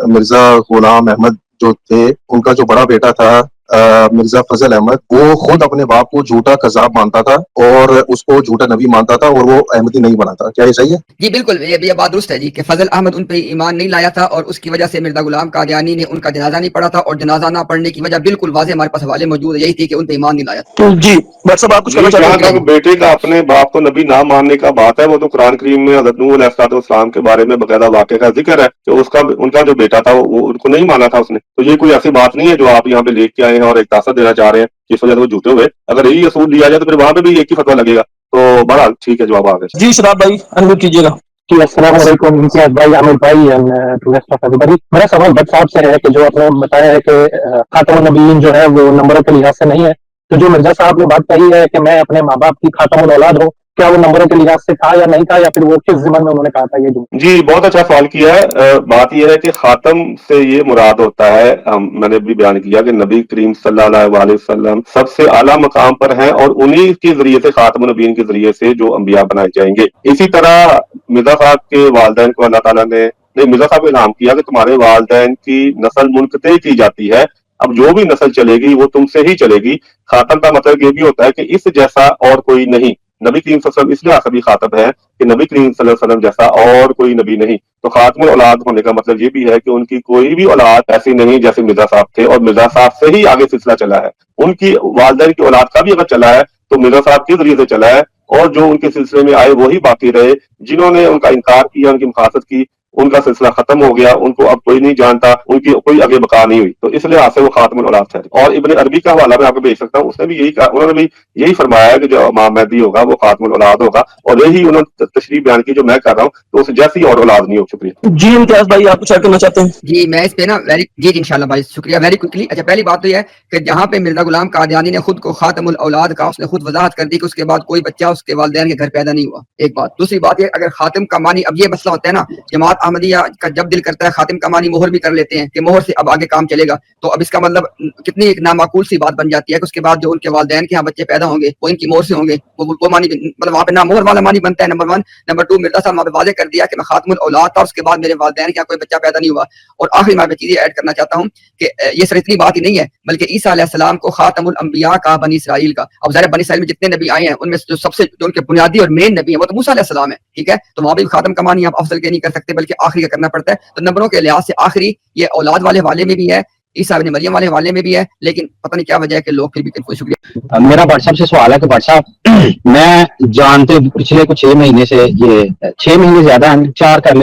मिर्जा गुलाम अहमद जो थे, उनका जो बड़ा बेटा था मिर्जा फजल अहमद, वो खुद अपने बाप को झूठा कज़ाब मानता था और उसको झूठा नबी मानता था और वो अहमदी नहीं बना था। क्या ये सही है? जी बिल्कुल, ये बात दुरुस्त है जी कि फजल अहमद उन पे ईमान नहीं लाया था और उसकी वजह से मिर्जा गुलाम कादियानी ने उनका जनाजा नहीं पढ़ा था, और जनाजा ना पढ़ने की वजह बिल्कुल वाज़ेह हमारे पास हवाले मौजूद है, यही थी कि उन पे ईमान नहीं लाया। तो जी व्हाट्सएप आप कुछ कहना चाहते जहाँ हैं? तक बेटे का अपने बाप को नबी ना मानने का बात है, वो तो कुरान करीम में हज़रत नूह अलैहिस्सलाम के बारे में बकायदा वाक़े का जिक्र है कि उनका जो बेटा था वो उनको नहीं माना था उसने। तो ये कोई ऐसी बात नहीं है जो आप यहाँ पे लेके आए हैं और एक तासर देना चाह रहे हैं कि इस वजह से वो झूठे हुए। अगर यही असूल लिया जाए तो फिर वहां पे भी एक ही फतवा लगेगा। तो बड़ा ठीक है, जवाब आ गया। जी शराब भाई अनम्यूट कीजिएगा। अस्सलाम वालेकुम इम्तियाज भाई, आमिर भाई एंड रेस्ट ऑफ एवरीबॉडी। मेरा सवाल भट्ट साहब से है कि जो आपने बताया है कि खातमुन नबीयीन जो है वो नंबरों के लिहाज से नहीं है, तो जो मिर्जा साहब ने बात कही है कि मैं अपने माँ बाप की खातमुल औलाद हूँ, क्या वो नंबरों के लिहाज से था या नहीं था, या फिर वो किस ज़िमन में उन्होंने कहा था? ये जो जी बहुत अच्छा सवाल किया है। बात यह है कि खातम से ये मुराद होता है, मैंने भी बयान किया कि नबी करीम सल्लल्लाहु अलैहि वसल्लम सबसे आला मकाम पर हैं और उन्हीं के जरिए से खातमुन नबीयीन के जरिए से जो अंबिया बनाए जाएंगे। इसी तरह मिर्जा साहब के वालिदैन को अल्लाह ताला ने मिर्जा साहब को इनाम किया कि तुम्हारे वालिदैन की नस्ल मुनक़ते की जाती है, अब जो भी नस्ल चलेगी वो तुमसे ही चलेगी। खातम का मतलब ये भी होता है कि इस जैसा और कोई नहीं। नबी करीम सल्लल्लाहु अलैहि वसल्लम इसलिए आखिरी खातब है कि नबी करीम सल्लल्लाहु अलैहि वसल्लम जैसा और कोई नबी नहीं। तो खातमुल औलाद होने का मतलब ये भी है कि उनकी कोई भी औलाद ऐसी नहीं जैसे मिर्जा साहब थे, और मिर्जा साहब से ही आगे सिलसिला चला है। उनकी वालिदैन की औलाद का भी अगर चला है तो मिर्जा साहब के जरिए से चला है, और जो उनके सिलसिले में आए वही बाकी रहे। जिन्होंने उनका इनकार किया, उनकी मुखालफत की, उनका सिलसिला खत्म हो गया, उनको अब कोई नहीं जानता, उनकी कोई आगे बका नहीं हुई। तो इस लिहाज से वो खातमुल औलाद ठहरे। और इब्न अरबी का हवाला मैं आपको भेज सकता हूँ, उसने भी यही कहा, उन्होंने भी यही फरमाया है कि जो इमाम महदी होगा वो खातमुल औलाद होगा, और यही उन्होंने तशरीह बयान की जो मैं कर रहा हूँ, तो उस जैसी और औलाद नहीं हो। शुक्रिया जी इम्तियाज भाई आप कुछ ऐड करना चाहते हैं? जी मैं इस पे ना जी इंशाल्लाह भाई, शुक्रिया, वेरी क्विकली। अच्छा, पहली बात तो ये है कि जहाँ पे मिर्जा गुलाम कादियानी ने खुद को खातमुल औलाद का, उसने खुद वजाहत कर दी कि उसके बाद कोई बच्चा उसके वालिदैन के घर पैदा नहीं हुआ, एक बात। दूसरी बात ये, अगर खातिम का मानी, अब ये मसला होता है ना, जमात अहमदिया का जब दिल करता है खातिम का मानी मोहर भी कर लेते हैं कि मोहर से अब आगे काम चलेगा, तो अब इसका मतलब कितनी एक नामाकूल सी बात बन जाती है कि उसके बाद जो उनके वालिदैन के यहाँ बच्चे पैदा होंगे वो इनकी मोहर से होंगे, वो मानी मतलब वहाँ पे ना मोहर वाला मानी बनता है, number one. Number two, Mirza साहब वहाँ पे वाज़ेह कर दिया कि मैं खातमुल औलाद था, उसके बाद मेरे वालिदैन के यहाँ कोई बच्चा पैदा नहीं हुआ। और आखिरी मैं चीज़ ऐड करना चाहता हूँ कि ये सिर्फ इतनी बात ही नहीं है, बल्कि ईसा अलैहिस्सलाम को खातमुल अंबिया का, बनी इसराइल का। अब ज़ाहिर बनी इसराइल में जितने नबी आए हैं उनमें जो सबसे जो उनके बुनियादी और मेन नबी है वो तो मूसा अलैहिस्सलाम है, ठीक है। तो वहाँ भी खातम का मानी आप अफजल के नहीं कर सकते, बल्कि आखिरी का करना पड़ता है। तो नंबरों के लिहाज से आखिरी ये औलाद वाले हवाले में भी है, ईसा इब्न मरियम वाले हवाले में भी है, लेकिन पता नहीं क्या वजह है कि लोग फिर भी कोई। शुक्रिया। मेरा व्हाट्सएप से सवाल है कि व्हाट्सएप मैं जानते पिछले कुछ 6 महीने से, ये 6 महीने ज्यादा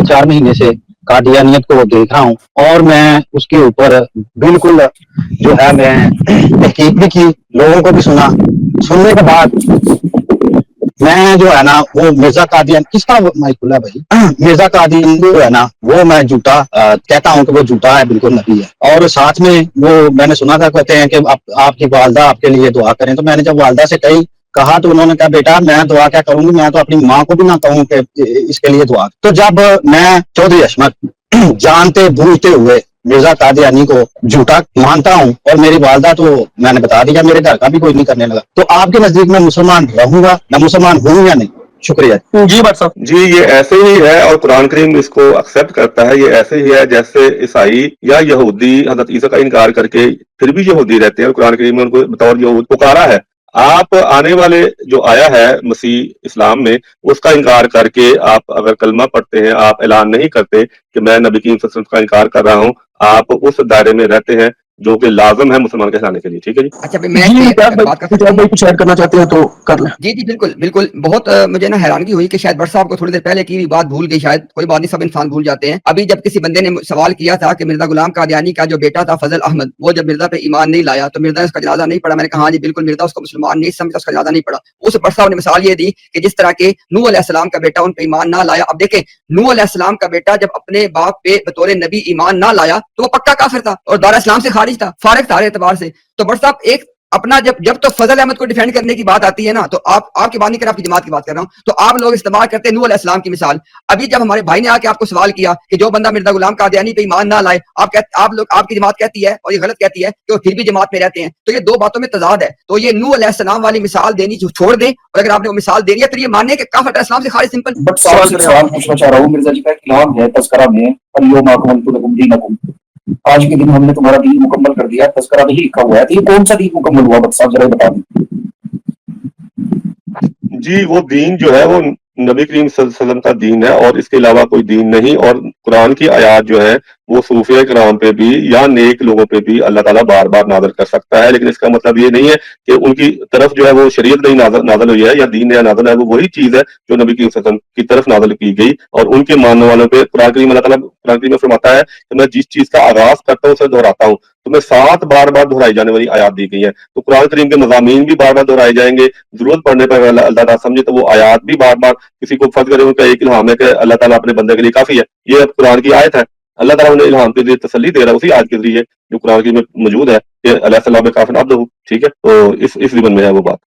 4 महीने से कादियानियत को देख रहा हूँ, और मैं उसके ऊपर बिल्कुल जो है मैं तहकीक भी की, लोगों को भी सुना। सुनने के बाद मैं जो है ना वो मिर्जा कादियान, किसका माइक खुला भाई? मिर्जा कादियान जो है ना वो मैं झूठा कहता हूँ कि वो झूठा है, बिल्कुल नबी है। और साथ में वो मैंने सुना था कहते हैं कि आपकी वालदा आपके लिए दुआ करें, तो मैंने जब वालदा से कहा तो उन्होंने कहा बेटा मैं दुआ क्या करूंगी, मैं तो अपनी माँ को भी ना कहूँ कि इसके लिए दुआ। तो जब मैं चौधरी अशमत जानते बूझते हुए मिर्जा कादियानी को झूठा मानता हूँ, और मेरी वालदा तो मैंने बता दिया मेरे घर का भी कोई नहीं करने लगा, तो आपके नजदीक में मुसलमान रहूंगा ना, मुसलमान हूँ या नहीं? शुक्रिया। जी बादशाह जी, ये ऐसे ही है, और कुरान करीम इसको एक्सेप्ट करता है। ये ऐसे ही है जैसे ईसाई या यहूदी हजरत ईसा का इनकार करके फिर भी यहूदी रहते हैं, कुरान करीम में उनको बतौर यहूद पुकारा है। आप आने वाले जो आया है मसीह इस्लाम में, उसका इनकार करके आप अगर कलमा पढ़ते हैं, आप ऐलान नहीं करते कि मैं नबी करीम सल्लल्लाहु अलैहि वसल्लम का इनकार कर रहा हूँ, आप उस दायरे में रहते हैं जो कि लाजम है मुसलमान कहलाने के लिए। ठीक है जी। अच्छा मैं बात कर कुछ ऐड करना चाहते हैं तो कर लें। जी बिल्कुल बिल्कुल। बहुत मुझे ना हैरानगी हुई कि शायद भट्ट साहब को थोड़ी देर पहले की भी बात भूल गई, शायद कोई बात नहीं, सब इंसान भूल जाते हैं। अभी जब किसी बंदे ने सवाल किया था कि मिर्जा गुलाम कादियानी का जो बेटा था फजल अहमद, वो जब मिर्जा पे ईमान नहीं लाया तो मिर्जा ने उसका जनाजा नहीं पढ़ा। मैंने कहा हाँ जी बिल्कुल, मिर्जा उसको मुसलमान नहीं समझता, उसका जनाजा नहीं पढ़ा। उस भट्ट साहब ने मिसाल ये दी कि जिस तरह के नूह अलैहिस्सलाम का बेटा उन पे ईमान ना लाया। अब देखें, नूह अलैहिस्सलाम का बेटा जब अपने बाप पे बतौर नबी ईमान ना लाया तो वो पक्का काफिर था और दारा इस्लाम से खारिज था, फारिग था एतबार से। तो भट्ट साहब एक अपना जब तो फजल अहमद को डिफेंड करने की बात आती है ना, तो आपकी बात नहीं कर रहा, आपकी जमात की बात कर रहा हूं, तो आप लोग इस्तेमाल करते हैं नूह अलैहिस्सलाम की मिसाल। अभी जब हमारे भाई ने आके आपको सवाल किया कि जो बंदा मिर्जा गुलाम कादियानी पे ईमान ना लाए, आप लोग आपकी जमात कहती है और ये गलत कहती है कि वो फिर भी जमात में रहते हैं, तो ये दो बातों में तजाद है। तो ये नूह अलैहिस्सलाम वाली मिसाल देनी छोड़ दें, और अगर आपने वो मिसाल दे दी है फिर ये मानने के काफिर इस्लाम से खारिज, सिंपल। बट सवाल पूछना चाह रहा हूँ, मिर्जा जी का कलाम है तज़किरा में, آج کے دن ہم نے تمہارا دین مکمل کر دیا، تذکرہ نہیں لکھا ہوا ہے، تو یہ کون سا دین مکمل ہوا بس صاحب ذرا بتا دیں۔ جی وہ دین جو ہے وہ نبی کریم صلی اللہ علیہ وسلم کا دین ہے اور اس کے علاوہ کوئی دین نہیں. اور قرآن کی آیات جو ہے وہ صوفیہ کرام پہ بھی یا نیک لوگوں پہ بھی اللہ تعالیٰ بار بار نازل کر سکتا ہے، لیکن اس کا مطلب یہ نہیں ہے کہ ان کی طرف جو ہے وہ شریعت نہیں نازل ہوئی ہے یا دین نیا نازل ہے. وہ وہی چیز ہے جو نبی کریم صلی اللہ علیہ وسلم کی طرف نازل کی گئی اور ان کے ماننے والوں پہ قرآن کریم اللہ تعالیٰ قرآن کریم میں فرماتا ہے کہ میں جس چیز کا آغاز کرتا ہوں اسے دہراتا ہوں. تو میں 7 بار دہرائی جانے والی آیات دی گئی ہیں. تو قرآن کریم کے مضامین بھی بار دہرائے جائیں گے. ضرورت پڑنے پر اللہ تعالیٰ سمجھے تو وہ آیات بھی بار کسی کو فرض کرے ان کا ایک الہام ہے کہ اللہ تعالیٰ اپنے بندے کے لیے کافی ہے. یہ اب قرآن کی آیت ہے. اللہ تعالیٰ انہیں الہام کے ذریعے تسلی دے رہا ہے اسی آیت کے ذریعے جو قرآن کی میں موجود ہے کہ علیہ السلام کافی عبدہ. ٹھیک ہے، تو اس ریبن میں ہے وہ بات.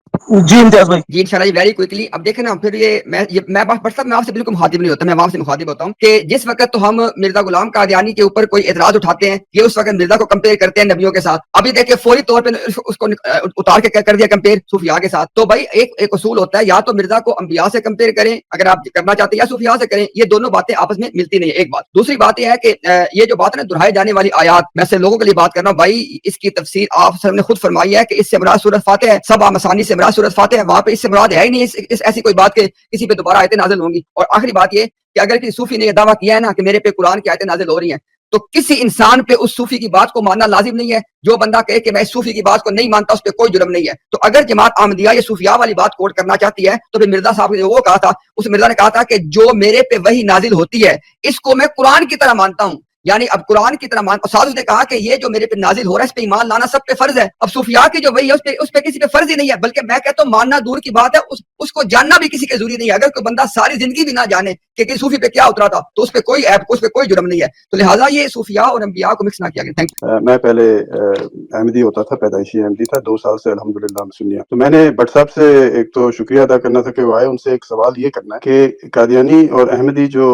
جی امتیاز بھائی. جی انشاءاللہ جی ویری کوئکلی. اب دیکھیں نا پھر میں آپ سے بالکل مخاطب نہیں ہوتا، میں وہاں سے مخاطب ہوتا ہوں کہ جس وقت تو ہم مرزا غلام قادیانی کے اوپر کوئی اعتراض اٹھاتے ہیں یہ اس وقت مرزا کو کمپیئر کرتے ہیں نبیوں کے ساتھ. ابھی دیکھیں فوری طور پہ اس کو اتار کے کر دیا کمپیئر صوفیاء کے ساتھ. تو بھائی ایک اصول ہوتا ہے یا تو مرزا کو انبیاء سے کمپیئر کریں اگر آپ کرنا چاہتے ہیں یا صوفیاء سے کریں. یہ دونوں باتیں آپس میں ملتی نہیں. ایک بات. دوسری بات یہ ہے کہ یہ جو بات ہے نا دہرائے جانے والی آیات، میں سے لوگوں کے لیے بات کر رہا ہوں بھائی اس کی تفسیر آپ نے خود فرمائی ہے کہ اس سے مراد سورۃ فاتحہ ہے، سبع مثانی سے مراد سورۃ فاتحہ ہے. وہاں پہ اس سے مراد ہے ہی نہیں ایسی کوئی بات کہ کسی پہ دوبارہ آیتیں نازل ہوں گی. اور آخری بات یہ کہ اگر کسی صوفی نے یہ دعویٰ کیا ہے نا کہ میرے پہ قرآن کی آیتیں نازل ہو رہی ہیں تو کسی انسان پہ اس صوفی کی بات کو ماننا لازم نہیں ہے. جو بندہ کہے کہ میں اس صوفی کی بات کو نہیں مانتا اس پہ کوئی جرم نہیں ہے. تو اگر جماعت احمدیہ یہ صوفیاء والی بات کوٹ کرنا چاہتی ہے تو پھر مرزا صاحب نے وہ کہا تھا، اس مرزا نے کہا تھا کہ جو میرے پہ وحی نازل ہوتی ہے اس کو میں قرآن کی طرح مانتا ہوں. یعنی اب قرآن کی طرح سادس نے کہا کہ یہ جو میرے پہ نازل ہو رہا ہے اس پہ ایمان لانا سب پہ فرض ہے. اب صوفیاء کی جو وہی ہے اس پہ کسی پہ فرض ہی نہیں ہے، بلکہ میں کہتا ہوں ماننا دور کی بات ہے، اس کو جاننا بھی کسی کے ضروری نہیں ہے. اگر کوئی بندہ ساری زندگی بھی نہ جانے کہ کسی صوفی پہ کیا اترا تھا تو اس پہ کوئی ایپ اس پہ کوئی جرم نہیں ہے. تو لہٰذا یہ صوفیاء اور انبیاء کو مکس نہ کیا گیا. Thank you. میں پہلے احمدی ہوتا تھا، پیدائشی احمدی تھا، 2 سال سے الحمدللہ ہم سنی. تو میں نے بٹ صاحب سے ایک تو شکریہ ادا کرنا تھا کہ وہ آئے. ان سے ایک سوال یہ کرنا ہے کہ قادیانی اور احمدی جو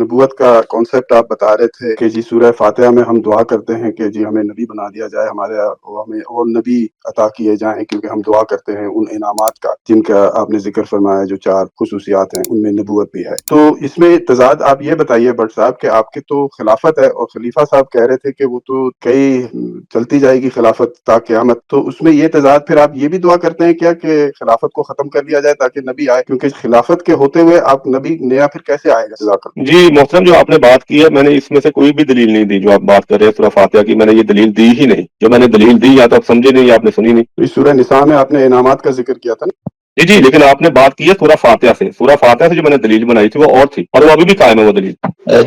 نبوت کا کانسیپٹ آپ بتا رہے تھے کہ جی سورہ فاتحہ میں ہم دعا کرتے ہیں کہ جی ہمیں نبی بنا دیا جائے، ہمیں اور نبی عطا کیے جائیں کیونکہ ہم دعا کرتے ہیں ان انعامات کا جن کا آپ نے ذکر فرمایا جو 4 خصوصیات ہیں ان میں نبوت بھی ہے. تو اس میں تضاد آپ یہ بتائیے بٹ صاحب کہ آپ کے تو خلافت ہے اور خلیفہ صاحب کہہ رہے تھے کہ وہ تو کئی چلتی جائے گی خلافت تا قیامت. تو اس میں یہ تضاد پھر آپ یہ بھی دعا کرتے ہیں کیا کہ خلافت کو ختم کر دیا جائے تاکہ نبی آئے، کیونکہ خلافت کے ہوتے ہوئے آپ نبی نیا پھر کیسے آئے گا؟ جزاک اللہ. جی محترم، جو آپ نے بات کی ہے میں نے اس میں سے کوئی بھی دلیل نہیں دی. جو آپ بات کر رہے ہیں سورہ فاتحہ کی، میں نے یہ دلیل دی ہی نہیں. جو میں نے دلیل دی یا تو آپ سمجھے نہیں یا آپ نے سنی نہیں. اس سورہ نساء میں آپ نے انعامات کا ذکر کیا تھا نا؟ جی لیکن آپ نے بات کی ہے سورہ فاتحہ سے. سورہ فاتحہ سے جو میں نے دلیل بنائی تھی وہ اور تھی اور وہ ابھی بھی قائم ہے وہ دلیل.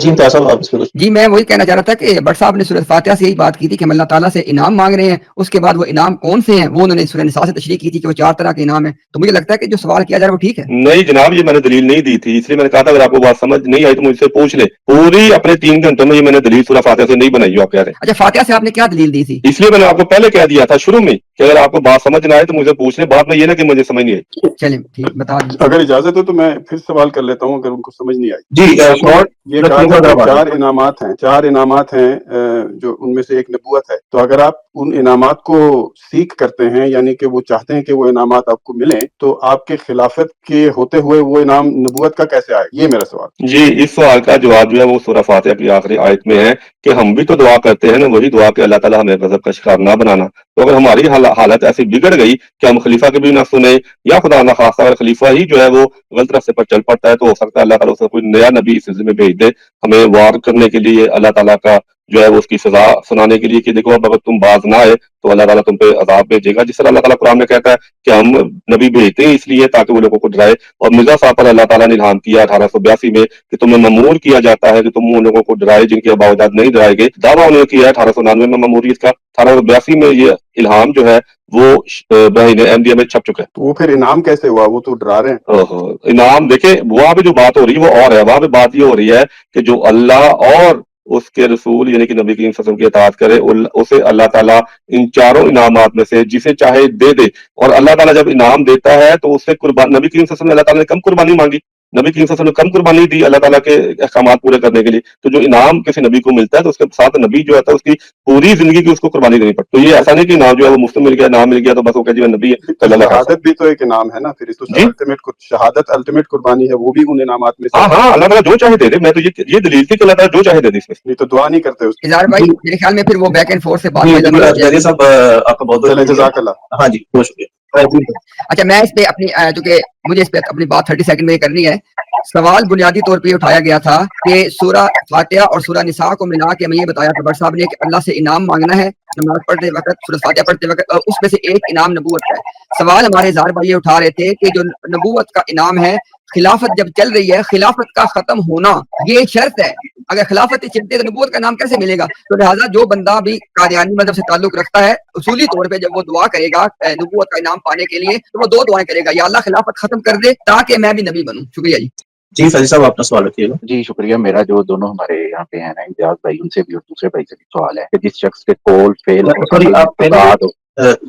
جی امتیاز صاحب آپ جی میں وہی کہنا چاہ رہا تھا کہ بٹ صاحب نے سورہ فاتحہ سے یہی بات کی تھی کہ ہم اللہ تعالیٰ سے انعام مانگ رہے ہیں. اس کے بعد وہ انعام کون سے ہیں وہ انہوں نے سورہ نساء سے تشریح کی تھی کہ وہ 4 طرح کے انعام ہیں. تو مجھے لگتا ہے کہ جو سوال کیا جا رہا ہے وہ ٹھیک ہے. نہیں جناب، یہ میں نے دلیل نہیں دی تھی، اس لیے میں نے کہا تھا اگر آپ کو بات سمجھ نہیں آئی تو مجھ سے پوچھ لے. پوری اپنے 3 گھنٹوں میں یہ میں نے دلیل سورہ فاتحہ سے نہیں بنائی جو آپ کہہ رہے ہیں. اچھا فاتحہ سے آپ نے کیا دلیل دی تھی؟ اس لیے میں نے آپ کو پہلے کہہ دیا تھا شروع میں کہ اگر آپ کو بات سمجھ نہ آئے تو مجھے پوچھ لیں. بعد میں یہ نہ کہ مجھے سمجھ نہیں آئی. چلیں ٹھیک بتا دیجیے. اگر اجازت ہو تو میں پھر سوال کر لیتا ہوں اگر ان کو سمجھ نہیں آئی. جی یہ کہا تھا کہ 4 انعامات ہیں جو ان میں سے ایک نبوت ہے. تو اگر آپ ان انعامات کو سیکھ کرتے ہیں یعنی کہ وہ چاہتے ہیں کہ وہ انعامات آپ کو ملیں تو آپ کے خلافت کے ہوتے ہوئے وہ انعام نبوت کا کیسے آئے؟ یہ میرا سوال. جی اس سوال کا جواب جو ہے وہ سورہ فاتحہ کی آخری آیت میں ہے کہ ہم بھی تو دعا کرتے ہیں نا، وہی دعا کہ اللہ تعالیٰ ہمیں غضب کا شکار نہ بنانا. تو اگر ہماری حالت ایسی بگڑ گئی کہ ہم خلیفہ کے بھی نہ سنیں یا خدا نہ خواستہ اگر خلیفہ ہی جو ہے وہ غلط راستے پر چل پڑتا ہے تو ہو سکتا ہے اللہ تعالیٰ اسے کوئی نیا نبی اس سلسلے میں بھیج دے ہمیں وار کرنے کے لیے، اللہ تعالیٰ کا جو ہے وہ اس کی سزا سنانے کے لیے کہ دیکھو اب اگر تم باز نہ آئے تو اللہ تعالیٰ تم پہ عذاب بھیجے گا. جس طرح اللہ تعالیٰ قرآن میں کہتا ہے کہ ہم نبی بھیجتے ہیں اس لیے تاکہ وہ لوگوں کو ڈرائے. اور مرزا صاحب پر اللہ تعالیٰ نے الہام کیا 1882 میں کہ تمہیں مامور کیا جاتا ہے کہ تم ان لوگوں کو ڈرائے جن کے باوجود نہیں ڈرائے گئے. دعویٰ انہوں نے کیا ہے 1899 میں ماموریت کا. 1882 میں یہ الہام جو ہے وہ براہین احمدیہ میں چھپ چکا ہے. تو وہ پھر انعام کیسے ہوا؟ وہ تو ڈرا رہے ہیں. انعام دیکھیں وہاں پہ جو بات ہو رہی ہے وہ اور ہے. وہاں پہ بات یہ ہو رہی ہے کہ جو اللہ اور اس کے رسول یعنی کہ نبی کریم صلی اللہ علیہ وسلم کی اطاعت کرے اسے اللہ تعالیٰ ان 4 انعامات میں سے جسے چاہے دے دے. اور اللہ تعالیٰ جب انعام دیتا ہے تو اس سے نبی کریم صلی اللہ علیہ وسلم اللہ تعالیٰ نے کم قربانی مانگی. नबी करीम सल्लल्लाहु अलैहि वसल्लम कम कुर्बानी दी अल्लाह ताला के अहकामात पूरे करने के लिए, तो जो इनाम किसी नबी को मिलता है तो उसके साथ नबी जो है उसकी पूरी जिंदगी की उसको कुर्बानी देनी पड़ती है। तो ये ऐसा नहीं कि इनाम जो है वो मुफ्त मिल गया, नाम मिल गया तो बस वो कह जी मैं नबी है। शहादत भी तो एक इनाम है ना, फिर तो शहादत अल्टीमेट कुर्बानी है, वो भी उन इनामात में से। हाँ, अल्लाह ताला जो चाहे दे दे। मैं तो ये दलील थी कि अल्लाह ताला जो चाहे दे दे इसमें। नहीं तो दुआ नहीं करते उसकी। इजहार भाई मेरे ख्याल में फिर वो बैक एंड फोर्थ से बात साहब आपका बहुत बहुत जज़ाकल्लाह। हाँ जी, बहुत शुक्रिया। अच्छा, मैं इस पे अपनी चूंकि मुझे इस पे अपनी बात 30 सेकंड में करनी है। सवाल बुनियादी तौर पे उठाया गया था कि सूरह फातिहा और सूरह निसा को मिला के हमें ये बताया था साहब ने कि अल्लाह से इनाम मांगना है नमाज पढ़ते वक्त, सूरह फातिहा पढ़ते वक्त, और उसमें से एक इनाम नबूवत का है। सवाल हमारे इजहार भाई ये उठा रहे थे कि जो नबूवत का इनाम है, खिलाफत जब चल रही है, खिलाफत का खत्म होना ये शर्त है। अगर खिलाफत चलती है तो नबूवत का नाम कैसे मिलेगा? तो लिहाजा जो बंदा भी कादियानी मजहब से ताल्लुक रखता है, उसूली तौर पे जब वो दुआ करेगा नबूवत का इनाम पाने के लिए, तो वो दो दुआएं करेगा, या अल्लाह खिलाफत खत्म कर दे ताकि मैं भी नबी बनूं। शुक्रिया जी। जी फैजी साहब अपना सवाल रखिएगा। जी शुक्रिया। मेरा जो दोनों हमारे यहाँ पे है ना, इम्तियाज भाई, उनसे भी और दूसरे भाई से भी सवाल है कि जिस शख्स के कॉल फेल सॉरी, आप पहले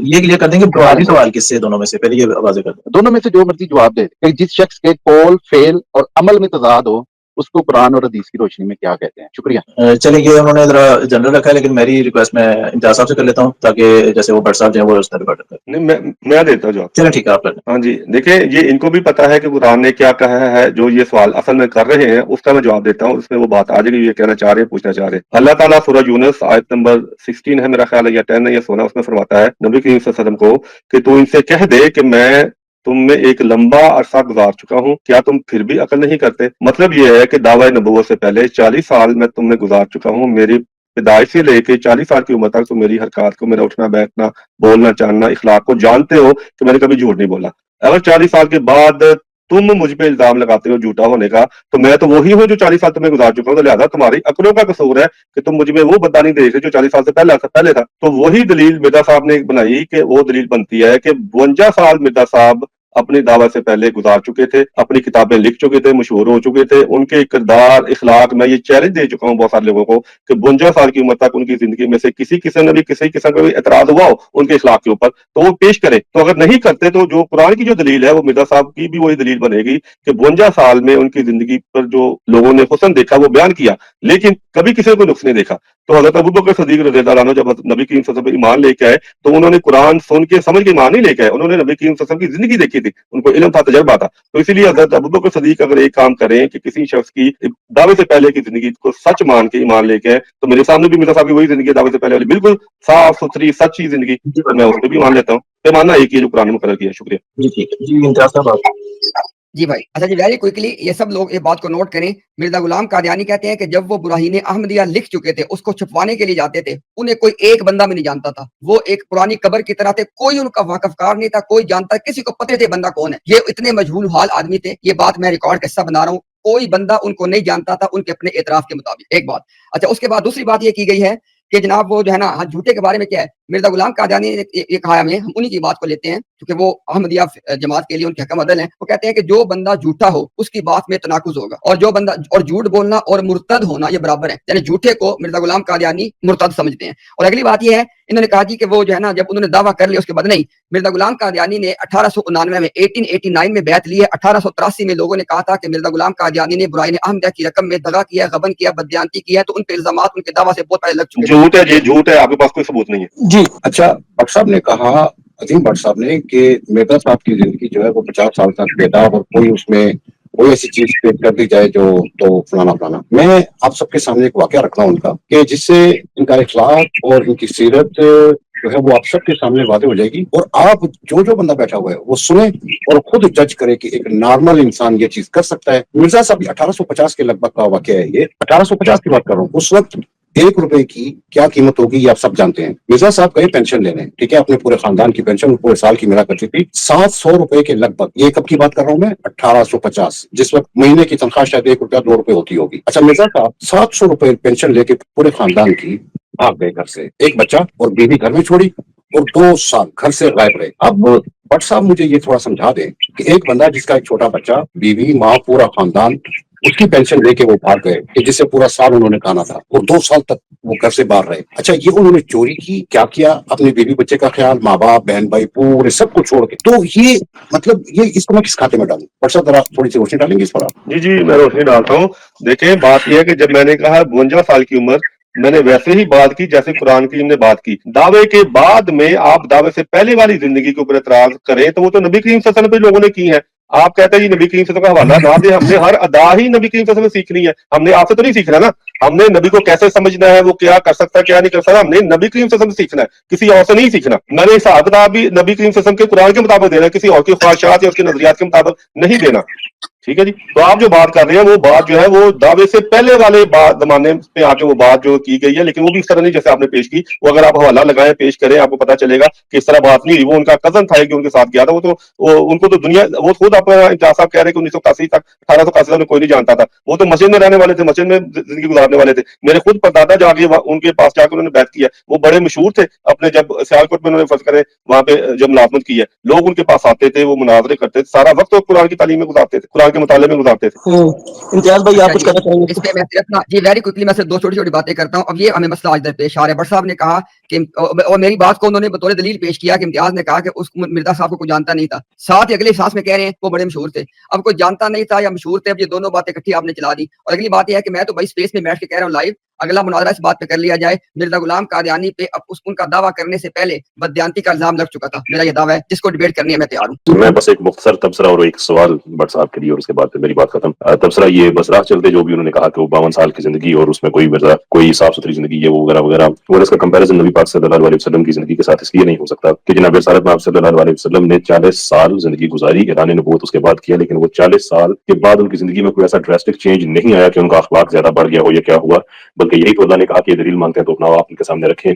ये क्लियर कर देंगे बुनियादी सवाल किससे, दोनों में से पहले ये वाज़ेह कर दें। दोनों में से जो मर्जी जवाब दे कि जिस शख्स के कॉल फेल और अमल में तजाद हो उसको कुरान और हदीस की रोशनी में क्या कहते हैं? शुक्रिया। चलिए, ये उन्होंने जरा जनरल रखा है, लेकिन मेरी रिक्वेस्ट मैं इम्तियाज साहब से कर लेता हूँ ताकि जैसे वो भट्ट साहब जो है वो उस तरह कर। नहीं, मैं देता हूँ जवाब। चलिए ठीक है, आप कर। हाँ जी, देखिए ये इनको भी पता है कि कुरान ने क्या कहा है। जो ये सवाल असल में कर रहे हैं उसका मैं जवाब देता हूँ, उसमें वो बात आ जाएगी। ये कहना चाह रहे हैं, पूछना चाह रहे हैं। अल्लाह ताला सूरह यूनुस आयत नंबर 16 है मेरा ख्याल है, या 10 है या 16, उसमें फरमाता है नबी करीम सल्लल्लाहु अलैहि वसल्लम को कि तू इनसे कह दे कि मैं तुम में एक लंबा अरसा गुजार चुका हूँ, क्या तुम फिर भी अकल नहीं करते? मतलब ये है कि दावा नबूवत से पहले 40 साल मैं तुमने गुजार चुका हूँ। मेरी पैदाइश से लेके 40 साल की उम्र तक तुम मेरी हरकत को, मेरा उठना बैठना, बोलना चालना, इखलाक को जानते हो कि मैंने कभी झूठ नहीं बोला। अगर 40 साल के बाद तुम मुझ पे इल्जाम लगाते हो झूठा होने का, तो मैं तो वही हूँ जो 40 साल तुम्हें गुजार चुका हूँ। तो लिहाजा तुम्हारी अकलों का कसूर है कि तुम मुझ में वो बदला नहीं देख रहे जो 40 साल से पहले था। तो वही दलील मिर्जा साहब ने बनाई कि वो दलील बनती है कि 52 साल मिर्जा साहब अपनी दावत से पहले गुजार चुके थे, अपनी किताबें लिख चुके थे, मशहूर हो चुके थे। उनके किरदार, इखलाक, मैं ये चैलेंज दे चुका हूँ बहुत सारे लोगों को कि 52 साल की उम्र तक उनकी जिंदगी में से किसी किस्म ने भी किसी किस्म का भी एतराज हुआ हो उनके इखलाक के ऊपर, तो वो पेश करे। तो अगर नहीं करते तो जो कुरान की जो दलील है वो मिर्जा साहब की भी वही दलील बनेगी कि 52 साल में उनकी जिंदगी पर जो लोगों ने हुस्न देखा वो बयान किया, लेकिन कभी किसी को नुक्स नहीं देखा। तो हज़रत अबू बकर सिद्दीक रज़ियल्लाहु अन्हु जब नबी करीम सल्लल्लाहु अलैहि वसल्लम ईमान लेके आए तो उन्होंने कुरान सुन के समझ के ईमान नहीं लेके आए, उन्होंने नबी करीम सल्लल्लाहु अलैहि वसल्लम की जिंदगी देखी थी, उनको इल्म था, तजर्बा था। तो इसीलिए हज़रत अबू बकर सिद्दीक अगर एक काम करें कि किसी शख्स की दावे से पहले की जिंदगी को सच मान के ईमान लेके आए, तो मेरे सामने भी मिर्जा साहब की वही जिंदगी दावे से पहले वाली बिल्कुल साफ सुथरी सच्ची जिंदगी, तो मैं उस पर भी मान लेता हूँ। पैमाना एक ही जो कुरान में मुकर्रर किया है। शुक्रिया जी ठीक है जी, इम्तियाज साहब। जी भाई। अच्छा जी, वेरी क्विकली ये सब लोग ये बात को नोट करें। मिर्जा गुलाम कादियानी कहते हैं कि जब वो बुराहीन अहमदिया लिख चुके थे, उसको छुपवाने के लिए जाते थे, उन्हें कोई एक बंदा भी नहीं जानता था। वो एक पुरानी कब्र की तरह थे, कोई उनका वाकफकार नहीं था, कोई जानता, किसी को पता थे बंदा कौन है। ये इतने मजहूल हाल आदमी थे। ये बात मैं रिकॉर्ड किस्सा बना रहा हूँ, कोई बंदा उनको नहीं जानता था उनके अपने एतराफ के मुताबिक। एक बात। अच्छा, उसके बाद दूसरी बात ये की गई है कि जनाब वो जो है ना, झूठे के बारे में क्या है, मिर्जा गुलाम कादियानी ने ये कहा हमें, हम उन्हीं की बात को लेते हैं क्योंकि वो अहमदिया जमात के लिए उनके हकम अदल हैं। वो कहते हैं कि जो बंदा झूठा हो उसकी बात में तनाकुज होगा, और जो बंदा, और झूठ बोलना और मुर्तद होना ये बराबर है। यानी झूठे को मिर्जा गुलाम कादियानी मुर्तद समझते हैं। और अगली बात ये है, इन्होंने कहा जी कि वो जो है ना, जब उन्होंने दावा कर लिया उसके बाद नहीं, मिर्जा गुलाम कादियानी ने 1899 में 1889 में बैत ली है। 1883 में लोगों ने कहा था कि मिर्जा गुलाम कादियानी ने बुराईन अहमदिया की रकम में दगा किया, गबन किया, बददियानती की है। तो उन पे इल्जामात उनके दावा से बहुत पहले लग चुके। झूठ है, ये झूठ है, आपके पास कोई सबूत नहीं है जी। अच्छा, भट्ट साहब ने कहा, अजीम भट्ट साहब ने, कि मिर्जा साहब की जिंदगी जो है वो 50 साल तक बेटा, और कोई उसमें कोई ऐसी चीज पेश कर दी जाए जो तो फलाना फलाना। मैं आप सबके सामने एक वाकया रख रहा हूँ उनका, कि जिससे इनका इखलाक और इनकी सीरत जो है वो आप सबके सामने वादे हो जाएगी, और आप जो बंदा बैठा हुआ है वो सुने और खुद जज करे कि एक नॉर्मल इंसान ये चीज कर सकता है। मिर्जा साहब 1850 के लगभग का वाकया है ये, 1850 की बात कर रहा हूँ। उस वक्त 1 रुपए की क्या कीमत होगी ये आप सब जानते हैं। मिर्जा साहब गए पेंशन लेने, ठीक है, अपने पूरे खानदान की पेंशन पूरे साल की मिला करती थी 700 रुपए के लगभग। ये कब की बात कर रहा हूँ मैं? 1850, जिस वक्त महीने की तनख्वाह शायद 1 रुपया 2 रुपए होती होगी। अच्छा, मिर्जा साहब 700 रुपए पेंशन लेके पूरे खानदान की भाग गए घर से, एक बच्चा और बीवी घर में छोड़ी, और 2 साल घर से गायब रहे। अब भट्ट साहब मुझे ये थोड़ा समझा दें कि एक बंदा जिसका एक छोटा बच्चा, बीवी, माँ, पूरा खानदान उसकी पेंशन लेके वो भाग गए कि जिससे पूरा साल उन्होंने खाना था और 2 साल तक वो घर से बाहर रहे। अच्छा, ये उन्होंने चोरी की, क्या किया, अपने बीवी बच्चे का ख्याल, माँ बाप बहन भाई पूरे सब कुछ छोड़ के, तो ये मतलब ये इसको मैं किस खाते में डालूं? और सब जरा थोड़ी सी रोशनी डालेंगे इस पर आप? जी जी, मैं रोशनी डालता हूँ। देखिए, बात यह है कि जब मैंने कहा 52 साल की उम्र, मैंने वैसे ही बात की जैसे कुरान करीम ने बात की। दावे के बाद में आप दावे से पहले वाली जिंदगी के ऊपर एतराज करें तो वो तो नबी करीम सल्लल्लाहु अलैहि वसल्लम पे लोगों ने की है। आप कहते हैं जी नबी करीम सल्लल्लाहु अलैहि वसल्लम का हवाला ना दे, हमने हर अदा ही नबी करीम सल्लल्लाहु अलैहि वसल्लम से सीखनी है। हमने आपसे तो नहीं सीखना ना, हमने नबी को कैसे समझना है, वो क्या कर सकता है क्या नहीं कर सकता, हमने नबी करीम सल्लल्लाहु अलैहि वसल्लम से सीखना है, किसी और से नहीं सीखना। मैंने हिसाब किताब भी नबी करीम सल्लल्लाहु अलैहि वसल्लम के कुरान के मुताबिक देना है, किसी और की ख्वाहिशात या उसके नजरियात के मुताबिक नहीं देना। ठीक है जी। तो आप जो बात कर रहे हैं वो बात जो है वो दावे से पहले वाले जमाने पे आके वो बात जो की गई है, लेकिन वो भी इस तरह नहीं जैसे आपने पेश की। वो अगर आप हवाला लगाएं पेश करें आपको पता चलेगा कि इस तरह बात नहीं हुई। वो उनका कजन था कि उनके साथ गया था, उनको तो दुनिया, वो खुद अपना इम्तियाज साहब कह रहे हैं कि 1981 तक 1881 तक कोई नहीं जानता था। वो तो मस्जिद में रहने वाले थे, मस्जिद में जिंदगी गुजारने वाले थे। मेरे खुद परदादा जाके उनके पास जाकर उन्होंने बैत किया, वो बड़े मशहूर थे। अपने जब सियालकोट में उन्होंने फर्ज करे वहां पे जब मुलाजमत की है, लोग उनके पास आते थे, वो मुनाजरे करते थे, सारा वक्त वो कुरान की तालीम में गुजारते थे, कुरान के मुताले में गुजारते थे। इम्तियाज भाई आप कुछ कहना चाहेंगे? इस पे मैं सिर्फ ना जी वेरी क्विकली मैं सिर्फ 2 छोटी-छोटी बातें करता हूँ। अब ये हमें मसला आज दरपेश आ रहा है। भट्ट साहब ने कहा कि और मेरी बात को उन्होंने बतौर दलील पेश किया कि इम्तियाज ने कहा कि उस मिर्जा साहब को कोई जानता नहीं था। साथ ही अगले सांस में कह रहे हैं वो बड़े मशहूर थे। अब कोई जानता नहीं था या मशहूर थे, अब ये दोनों बातें इकट्ठी आपने चला दी। और अगली बात ये है कि मैं तो भाई स्पेस में बैठ के कह रहा हूँ लाइव, अगला मुनाजरा इस बात पे कर लिया जाए। मिर्जा गुलाम कादियानी पे अब उनका दावा करने से पहले बददियानती का इल्जाम लग चुका था। मेरा ये दावा है, जिसको डिबेट करनी है मैं तैयार हूँ। मैं बस एक मुख्तसर तबसरा और एक सवाल भट्ट साहब के लिए और उसके बाद फिर मेरी बात खत्म। तबसरा ये बस राह चलते जो भी उन्होंने कहा कि वो 52 साल की जिंदगी और उसमें कोई साफ सुथरी जिंदगी है वो वगैरह वगैरह, और इसका कंपैरिजन नबी पाक सल्लल्लाहु अलैहि वसल्लम की जिंदगी के साथ इसलिए नहीं हो सकता कि जनाब रिसालत में आप सल्लल्लाहु अलैहि वसल्लम ने 40 साल जिंदगी गुजारी, ऐलान नबूवत उसके बाद किया, लेकिन वो 40 साल के बाद उनकी जिंदगी में कोई ऐसा ड्रास्टिक चेंज नहीं आया कि उनका अखलाक ज्यादा बढ़ गया हो या क्या हुआ, बल्कि यही तो अल्लाह ने कहा कि दलील मांगते हैं तो अपना आप उनके सामने रखें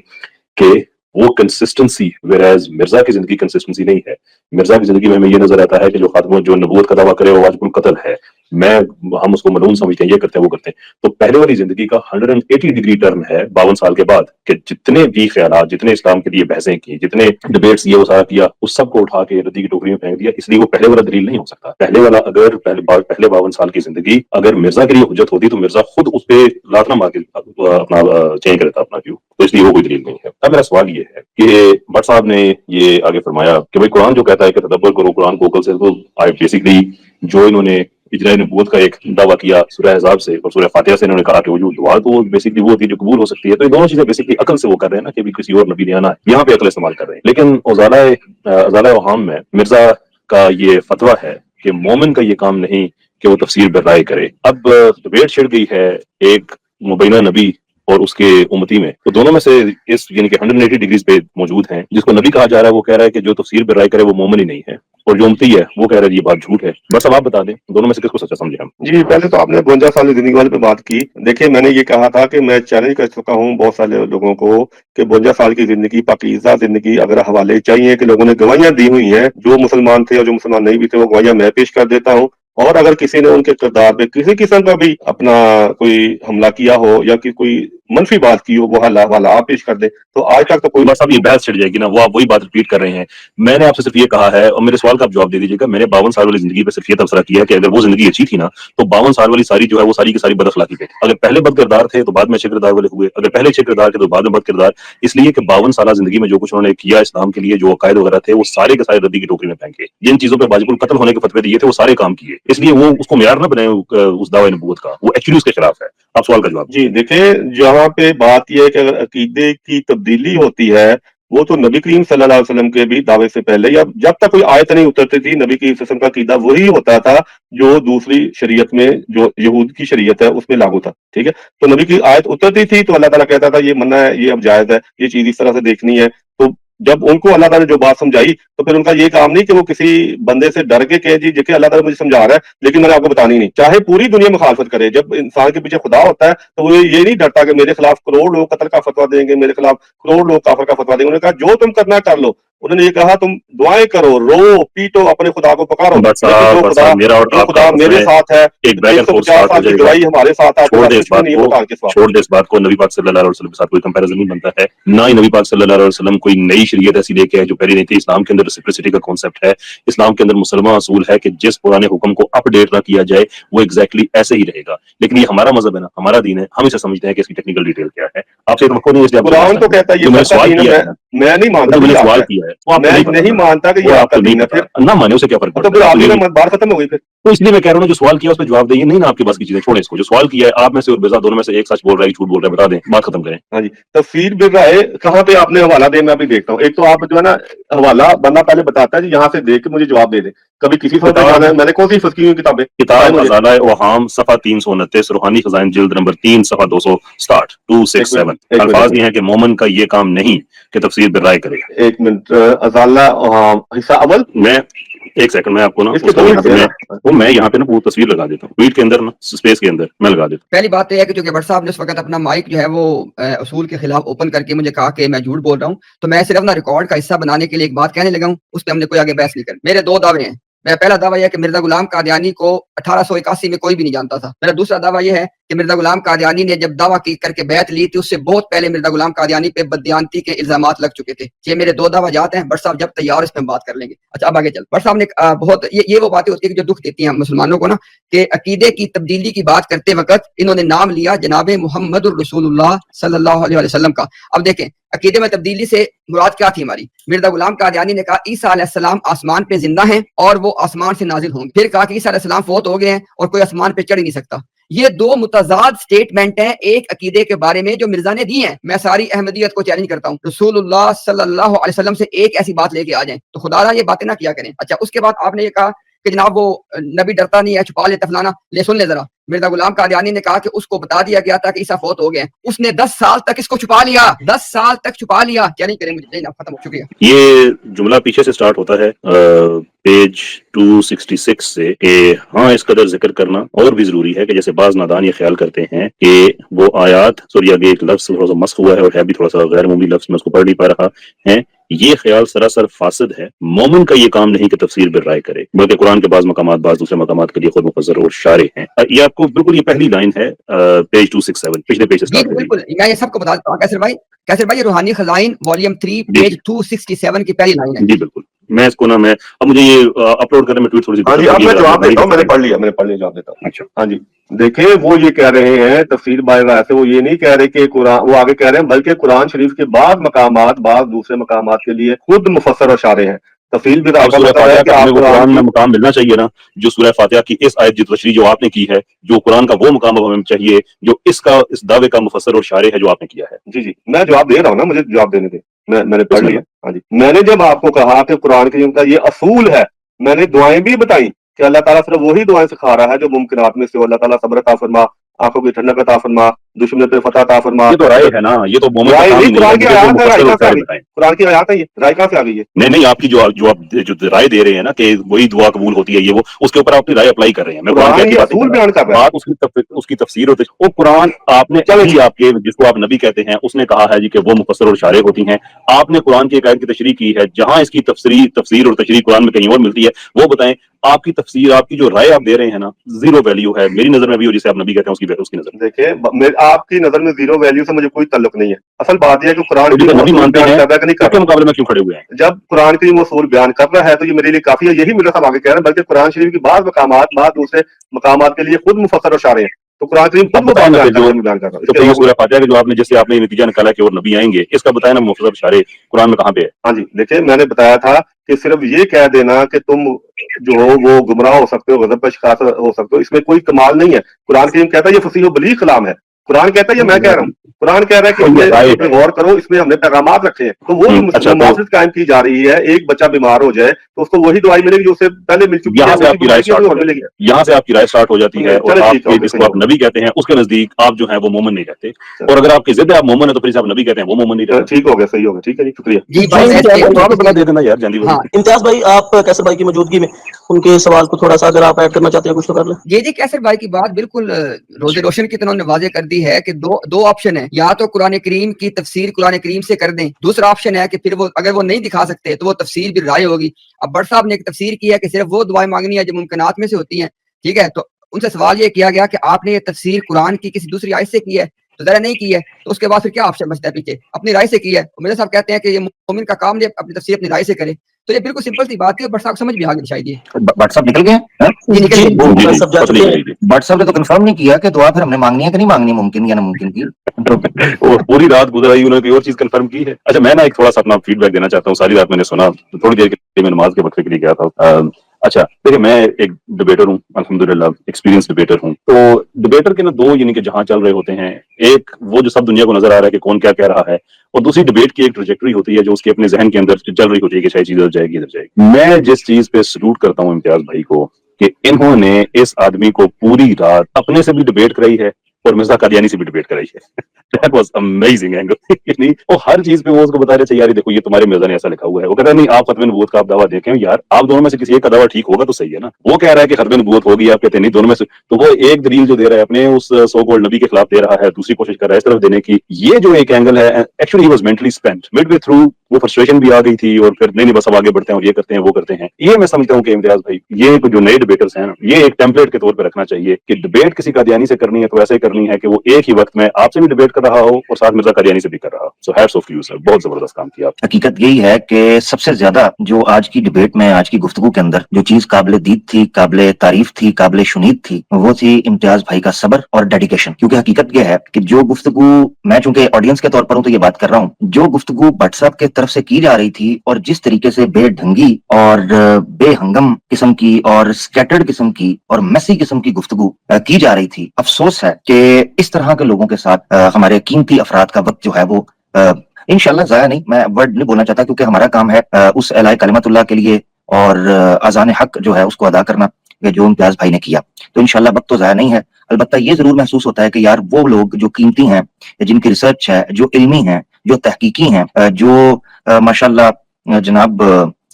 कि वो कंसिस्टेंसी, वेराज मिर्जा की जिंदगी कंसिस्टेंसी नहीं है। मिर्जा की जिंदगी में हमें ये नजर आता है कि जो खात्मा जो नबूवत का दावा करे वो वाजिबुल कत्ल है, हम उसको मलून समझते हैं, ये करते हैं वो करते हैं। तो पहले वाली जिंदगी का 180 डिग्री टर्न है 52 साल के बाद कि जितने भी ख्यालात, जितने इस्लाम के लिए बहसें की, जितने डिबेट्स ये वो सारा किया, उस सब को उठा के रद्दी की टोकरी में फेंक दिया। इसलिए वो पहले वाला दलील नहीं हो सकता। पहले वाला अगर पहले 52 साल की जिंदगी अगर मिर्जा के लिए हुज्जत होती तो मिर्जा खुद उस पर लात मार के अपना चेंज करता अपना व्यू, तो इसलिए वो कोई दलील नहीं है। अब मेरा सवाल ये है कि भट्ट साहब ने ये आगे फरमाया कि भाई कुरान जो कहता है कि तदब्बर करो कुरान को अकल से, तो बेसिकली जो इन्होंने इजरा नबूवत का एक दावा किया सूरह अहज़ाब से और सूरह फातिहा से, इन्होंने कहा कि वो जो दुआ तो वो बेसिकली वो होती है जो कबूल हो सकती है। तो ये दोनों चीजें बेसिकली अकल से वो कर रहे हैं ना कि भी किसी और नबी ने आना है, यहाँ पे अकल इस्तेमाल कर रहे हैं। लेकिन अज़ाला वहाम में मिर्जा का ये फतवा है कि मोमिन का ये काम नहीं कि वो तफसीर बर्राए करे। अब डिबेट छिड़ गई है एक मुबैना नबी और उसके उम्मती में, तो दोनों में से इस यानी कि 180 डिग्रीज पे मौजूद हैं। जिसको नबी कहा जा रहा है वो कह रहा है कि जो तफसीर बर्राए करे वो मोमिन ही नहीं है, और जो उम्मती है वो कह रहा है ये बात झूठ है। बस अब आप बता दें दोनों में से किसको सच्चा समझे हम? जी, पहले तो आपने 52 साल की जिंदगी वाले पे बात की। देखिए, मैंने ये कहा था कि मैं चैलेंज कर चुका हूँ बहुत सारे लोगों को कि 52 साल की जिंदगी, पाकीज़ा जिंदगी अगर हवाले चाहिए कि लोगों ने गवाहियां दी हुई हैं, जो मुसलमान थे और जो मुसलमान नहीं भी थे वो गवाहियां मैं पेश कर देता हूँ। और अगर किसी ने उनके किरदार पे किसी किस्म का भी अपना कोई हमला किया हो या कि कोई मनफी बात की हो वो हवाला आप पेश कर दे, तो आज तक तो कोई बस अब ये बहस छिड़ जाएगी ना, वो आप वही बात रिपीट कर रहे हैं। मैंने आपसे सिर्फ ये कहा है और मेरे सवाल का आप जवाब दे दीजिएगा। मैंने 52 साल वाली जिंदगी पे सिर्फ ये तबसरा किया कि अगर वो जिंदगी अच्छी थी ना तो 52 साल वाली सारी जो है वो सारी की सारी बदअखलाकी पे। अगर पहले बद किरदार थे तो बाद में अच्छे किरदार वाले हुए, अगर पहले अच्छे किरदार थे तो बाद में बद किरदार, इसलिए कि 52 साल जिंदगी में जो कुछ उन्होंने किया इस्लाम के लिए, जो अकायद वगैरह थे वो सारे के सारे रद्दी की टोकरी में फेंके। जिन चीजों पर वाजिबुल कत्ल होने के फतवे दिए थे वो सारे काम किए, इसलिए वो उसको मेयार न बनाए उस दावा नबूवत का, वो एक्चुअली उसके खिलाफ है। आप सवाल का जवाब। जी देखिए, जहाँ पे बात यह है कि अगर अकीदे की तब्दीली होती है वो तो नबी करीम सल्लल्लाहु अलैहि वसल्लम के भी दावे से पहले या जब तक कोई आयत नहीं उतरती थी, नबी करीम वसल्लम का अकीदा वही होता था जो दूसरी शरीयत में, जो यहूद की शरीयत है उसमें लागू था। ठीक है, तो नबी की आयत उतरती थी तो अल्लाह ताला कहता था ये मन्ना है, ये अब जायज है, ये चीज इस तरह से देखनी है। तो जब उनको अल्लाह ताला ने जो बात समझाई तो फिर उनका ये काम नहीं कि वो किसी बंदे से डर के कहे जी देखिए अल्लाह ताला मुझे समझा रहा है लेकिन मैंने आपको बतानी नहीं, चाहे पूरी दुनिया मुखालफत करे। जब इंसान के पीछे खुदा होता है तो वो ये नहीं डरता कि मेरे खिलाफ करोड़ लोग कत्ल का फतवा देंगे, मेरे खिलाफ करोड़ लोग काफिर का फतवा देंगे। उन्होंने कहा जो तुम करना कर लो, उन्होंने ये कहा तुम दुआएं करो, रो पीटो, अपने खुदा को पुकारो, मेरा और खुदा मेरे साथ है, एक बैक एंड फोर्थ स्टार्ट हो जाएगा। गवाही हमारे साथ है, छोड़ दे इस बात को, नबी पाक सल्लल्लाहु अलैहि वसल्लम के साथ कोई कंपैरिजन नहीं बनता है, ना ही नबी पाक सल्लल्लाहु अलैहि वसल्लम कोई नई शरीयत ऐसी लेके है जो पहले नहीं थी। इस्लाम के अंदर रेसिप्रोसिटी का कॉन्सेप्ट है, इस्लाम के अंदर मुसलमान असूल है कि जिस पुराने हुक्म को अपडेट ना किया जाए वो एग्जैक्टली ऐसे ही रहेगा। लेकिन ये हमारा मजहब है ना, हमारा दीन है, हम इसे समझते हैं कि इसकी टेक्निकल डिटेल क्या है। आपसे तो नहीं, इसलिए कुरान तो कहता है ये सवाल किया है, मैं नहीं मानता, मैंने सवाल किया है, मैं नहीं मानता कि ये आपका दीन है, फिर ना माने उसे क्या फर्क तो फिर आपकी बात खत्म हो गई फिर। तो इसलिए मैं कह रहा हूँ जो सवाल किया उस पर जवाब दें, नहीं ना आपके पास की चीजें छोड़े, इसको जो सवाल किया है आप में से और बिज़ा दोनों में से एक सच बोल रहा है झूठ बोल रहा है, बता दें, बात खत्म करें। हाँ जी, तफसीर बिल राय कहाँ पे आपने हवाला दे, मैं अभी देखता हूँ। एक तो आप जो है ना हवाला बंदा पहले बताता है जी, यहाँ से देख के मुझे जवाब दे दे, कभी किसी से जाना है, मैंने कौन सी फसकी हुई किताबें, किताब खजाना वहाम सफा 329, रूहानी खजाइन जिल्द नंबर 3 सफा 267 अल्फाज ये हैं कि मोमन का ये काम नहीं कि तफसीर बिल राय करे। एक मिनट, अजाला हिस्सा अव्वल, मैं एक सेकंड में आपको ना मैं यहाँ पे ना वो तस्वीर लगा देता हूँ, ट्वीट के अंदर ना स्पेस के अंदर मैं लगा देता हूँ। पहली बात तो यह है कि चूंकि भट्ट साहब ने उस वक्त अपना माइक जो है वो उसूल के खिलाफ ओपन करके मुझे कहा कि मैं झूठ बोल रहा हूँ, तो मैं सिर्फ ना रिकॉर्ड का हिस्सा बनाने के लिए एक बात कहने लगा हूँ, उस पर हमने कोई आगे बहस नहीं कर। मेरे दो दावे हैं। मेरा पहला दावा यह है कि मिर्जा गुलाम कादियानी को 1881 में कोई भी नहीं जानता था। मेरा दूसरा दावा यह है कि मिर्जा गुलाम कादियानी ने जब दावा की करके बैत ली थी उससे बहुत पहले मिर्जा गुलाम कादियानी पे बददियानती के इल्जामात लग चुके थे। ये मेरे दो दावा जाते हैं। भट्ट साहब जब तैयार इस पर बात कर लेंगे। अच्छा अब आगे चल। भट्ट साहब ने बहुत ये वो बातें होती है कि जो दुख देती हैं मुसलमानों को ना, कि अकीदे की तब्दीली की बात करते वक्त इन्होंने नाम लिया जनाब मुहम्मदुर रसूलुल्लाह सल्लल्लाहु अलैहि वसल्लम का। अब देखें अकीदे में तब्दीली से मुराद क्या थी हमारी। मिर्जा गुलाम कादियानी ने कहा ईसा अलैहिस्सलाम आसमान पे जिंदा हैं और वो आसमान से नाजिल होंगे। फिर कहा कि ईसा अलैहिस्सलाम फौत हो गए हैं और कोई आसमान पे चढ़ ही नहीं सकता। ये दो मुतजाद स्टेटमेंट हैं एक अकीदे के बारे में जो मिर्जा ने दी हैं। मैं सारी अहमदियत को चैलेंज करता हूँ, रसूलुल्लाह सल्लल्लाहु अलैहि वसल्लम से एक ऐसी बात लेके आ जाएं तो खुदारा ये बातें ना किया करें। अच्छा उसके बाद आपने ये कहा कि जनाब वो नबी डरता नहीं है, छुपा लेता फलाना। ले सुन ले जरा, मिर्जा गुलाम कादियानी ने कहा कि उसको बता दिया गया था कि ईसा फौत हो गए, उसने 10 साल तक इसको छुपा लिया, 10 साल तक छुपा लिया। क्या नहीं करें मुझे खत्म हो चुकी है। ये जुमला पीछे से स्टार्ट होता है पेज 266 से कि हाँ इस कदर जिक्र करना और भी जरूरी है कि जैसे बाज नादान ये ख्याल करते हैं कि वो आयात सॉरी आगे एक लफ्ज थोड़ा सा मस्क हुआ है और है भी थोड़ा सा गैर मामूली लफ्ज, मैं उसको पढ़ नहीं पा रहा है। ये ख्याल सरासर फासिद है। मोमिन का ये काम नहीं कि तफसीर बिल राय करे, बल्कि कुरान के बाज मकामात बाज दूसरे मकामात के लिए खुद मुफस्सर और शारे हैं। ये आपको बिल्कुल ये पहली लाइन है पेज 267 पिछले पेज से स्टार्ट है। बिल्कुल मैं ये सबको बता देता हूँ। कैसर भाई रूहानी खजाइन वॉल्यूम 3 पेज 267 की पहली लाइन है। जी बिल्कुल। मैं इसको ना मैं अब मुझे ये अपलोड करने में ट्वीट थोड़ी सी हाँ जी, अब मैं जवाब देता हूँ, मैंने पढ़ लिया जवाब देता हूँ। अच्छा हाँ जी, देखें वो ये कह रहे हैं तफसीर बाय से, वो ये नहीं कह रहे कि कुरान, वो आगे कह रहे हैं बल्कि कुरान शरीफ के बाद मकामात बाद दूसरे मकामात के लिए खुद मुफस्सर और शारे हैं। तफसील भी कुरान में मुकाम मिलना चाहिए ना, जो सूरह फातिहा की इस आयत तशरीह जो आपने की है, जो कुरान का वो मुकाम हमें चाहिए जो इसका इस दावे का मुफस्सर और शारे है जो आपने किया है। जी जी, मैं जवाब दे रहा हूँ ना, मुझे जवाब देने दें, मैंने पढ़ लिया। हाँ जी, मैंने जब आपको कहा कि कुरान करीम का ये असूल है, मैंने दुआएं भी बताई कि अल्लाह ताला सिर्फ वही दुआएं सिखा रहा है जो मुमकिनात में से। अल्लाह ताला सब्र अता फरमा, आंखों की ठंडक अता फरमा, दुश्मन पे फतह अता फरमा। ये तो राय है ना, ये तो कुरान की आयत है, कुरान की आयत है, ये राय कहाँ से आ गई है? नहीं आपकी जो आप राय दे रहे हैं ना कि वही दुआ कबूल होती है, ये वो उसके ऊपर अपनी राय अप्लाई कर रहे हैं। मैं बात उसकी तफसीर होती है। वो कुरान आपने आपके जिसको आप नबी कहते हैं उसने कहा है जी कि वो मुफस्सर और शारे होती हैं। आपने कुरान की एक आयत की तशरीह की है, जहां इसकी तफसीर और तशरीह कुरान में कहीं और मिलती है, वो बताएं। आपकी तफसीर, आपकी जो राय आप दे रहे हैं ना, जीरो वैल्यू है मेरी नजर में भी, जिसे आप नबी कहते हैं उसकी नजर। देखिए आपकी नजर में जीरो वैल्यू से मुझे कोई ताल्लुक नहीं है। असल बात यह है कि कुरान नबी मानते हैं उसके मुकाबले में क्यों खड़े हुए हैं? जब कुरान की वो सूर बयान कर रहा है तो ये मेरे लिए काफी है। यही मेरा सब आगे कह रहे हैं, बल्कि कुरान शरीफ की बाद मकामात बाद दूसरे मकामात के लिए खुद मुफस्सर और शारे हैं। तो कुरान करीम खुद बयान कर रहा है। सूरह फातिहा के जो आपने जैसे आपने नतीजा निकाला कि और नबी आएंगे, इसका बताया ना मुफस्सर शारे कुरान में कहाँ पे है? हाँ जी, देखिए मैंने बताया था कि सिर्फ ये कह देना कि तुम जो हो वो गुमराह हो सकते हो, गजब का शिकार हो सकते हो, इसमें कोई कमाल नहीं है। कुरान करीम कहता है ये फसीह बलीग कलाम है। कुरान कहता है ये मैं कह रहा हूँ, कुरान कह रहा है कि इसमें गौर करो, इसमें हमने पैगामात रखे हैं। तो वो मुसलमान कायम की जा रही है। एक बच्चा बीमार हो जाए तो उसको वही दवाई मिलेगी जो उससे पहले मिल चुकी है। यहाँ से आपकी राय स्टार्ट हो जाती है और आप जिसको आप नबी कहते हैं उसके नजदीक आप जो है वो मोमन नहीं रहते, और अगर आपकी जिद है आप मोमन है तो फिर आप नबी कहते हैं वो मोमन नहीं रहते। ठीक हो गया, सही हो गया, ठीक है जी, शुक्रिया। इम्तियाज भाई, आप कैसर भाई की मौजूदगी में उनके सवाल को थोड़ा सा अगर आप ऐड करना चाहते हैं कुछ तो कर लें। जी कैसर भाई की बात बिल्कुल रोज़े रोशन की तरह वाजे कर दी है कि दो ऑप्शन है, या तो कुरान करीम की तफसीर कुरान करीम से कर दें, दूसरा ऑप्शन है कि फिर वो अगर वो नहीं दिखा सकते तो वो तफसीर भी राय होगी। अब भट्ट साहब ने एक तफसीर की है कि सिर्फ वो दुआएं मांगनी है जो मुमकिनात में से होती हैं, ठीक है। तो उनसे सवाल ये किया गया कि आपने ये तफसीर कुरान की किसी दूसरी आयत से की है, तो जरा नहीं की है, तो उसके बाद फिर क्या ऑप्शन बचता है पीछे, अपनी राय से की है। मेरे साहब कहते हैं कि ये मोमिन का काम नहीं अपनी तफसीर अपनी राय से करे। तो ये बिल्कुल सिंपल सी बात है, भट्ट साहब समझ भी आ गई शायद ये। भट्ट साहब निकल गए हैं? जी निकल गए। भट्ट साहब ने तो कंफर्म नहीं किया कि दुआ फिर हमने मांगनी है कि नहीं मांगनी, मुमकिन या नामुमकिन की। और पूरी रात गुजर आई, उन्होंने कोई और चीज कंफर्म की है। अच्छा, मैं ना एक थोड़ा सा अपना फीडबैक देना चाहता हूँ। सारी रात मैंने सुना, थोड़ी देर के लिए मैं नमाज के वक्फे के लिए गया था। अच्छा देखिए, मैं एक डिबेटर हूँ, अल्हम्दुलिल्लाह एक्सपीरियंस डिबेटर हूँ। तो डिबेटर के ना दो यानी कि जहां चल रहे होते हैं, एक वो जो सब दुनिया को नजर आ रहा है कि कौन क्या कह रहा है, और दूसरी डिबेट की एक ट्रैजेक्टरी होती है जो उसके अपने जहन के अंदर चल रही होती है कि शायद चीज इधर जाएगी इधर जाएगी। मैं जिस चीज पे सलूट करता हूँ इम्तियाज भाई को कि इन्होंने इस आदमी को पूरी रात अपने से भी डिबेट कराई है और मिर्जा कादियानी से भी डिबेट कराई है। That was amazing angle। यानी वो हर चीज पे वो उसको बता रहे थे, यार देखो ये तुम्हारे मिर्जा ने ऐसा लिखा हुआ है। वो कहता है नहीं, आप खत्म नबूवत का आप दावा देखें, यार आप दोनों में से किसी एक का दावा ठीक होगा तो सही है ना। वो कह रहा है कि खत्म नबूवत होगी, आप कहते हैं नहीं, दोनों में से। तो वो एक दलील जो दे रहा है अपने उस सो कॉल्ड नबी के खिलाफ दे रहा है, दूसरी कोशिश कर रहा है इस तरफ देने की। ये जो एक एंगल है, actually he was mentally spent Midway through, वो फ्रस्ट्रेशन भी आ गई थी और फिर नहीं बस अब आगे बढ़ते हैं और ये करते हैं वो करते हैं। ये मैं समझता हूँ कि इम्तियाज भाई, ये जो नए डिबेटर्स हैं, ये एक टेम्पलेट के तौर पर रखना चाहिए कि डिबेट किसी कादियानी से करनी है तो ऐसे करनी है कि वो एक ही वक्त में आपसे भी डिबेट कर रहा हो और साथ मिर्जा कादियानी से भी कर रहा हो। So hats off to you sir, बहुत जबरदस्त काम किया। हकीकत यही है कि सबसे ज्यादा जो आज की डिबेट में, आज की गुफ्तगू के अंदर जो चीज काबिल दीद थी, काबिल तारीफ थी, काबिल शुनीद थी, वो थी इम्तियाज भाई का सब्र और डेडिकेशन। क्योंकि हकीकत यह है कि जो गुफ्तगू, मैं चूंकि ऑडियंस के तौर पर हूं तो ये बात कर रहा हूँ, जो गुफ्तगू भट्ट साहब के तरफ से की जा रही थी और जिस तरीके से बेढंगी और बेहंगम किस्म की और स्कैटर्ड किस्म की और मेसी किस्म की गुफ्तगू की जा रही थी, अफसोस है कि इस तरह के लोगों के साथ हमारे कीमती अफराद का वक्त जो है वो इंशाल्लाह जाया नहीं, मैं वर्ड नहीं बोलना चाहता क्योंकि हमारा काम है उस एलाए कलिमतुल्लाह के लिए और अजान हक जो है उसको अदा करना, जो इम्तियाज भाई ने किया। तो इंशाल्लाह वक्त तो जाया नहीं है। अलबत्ता ये जरूर महसूस होता है कि यार वो लोग जो कीमती हैं, जिनकी रिसर्च है, जो इल्मी है, जो तहकीकी हैं, जो माशाल्लाह जनाब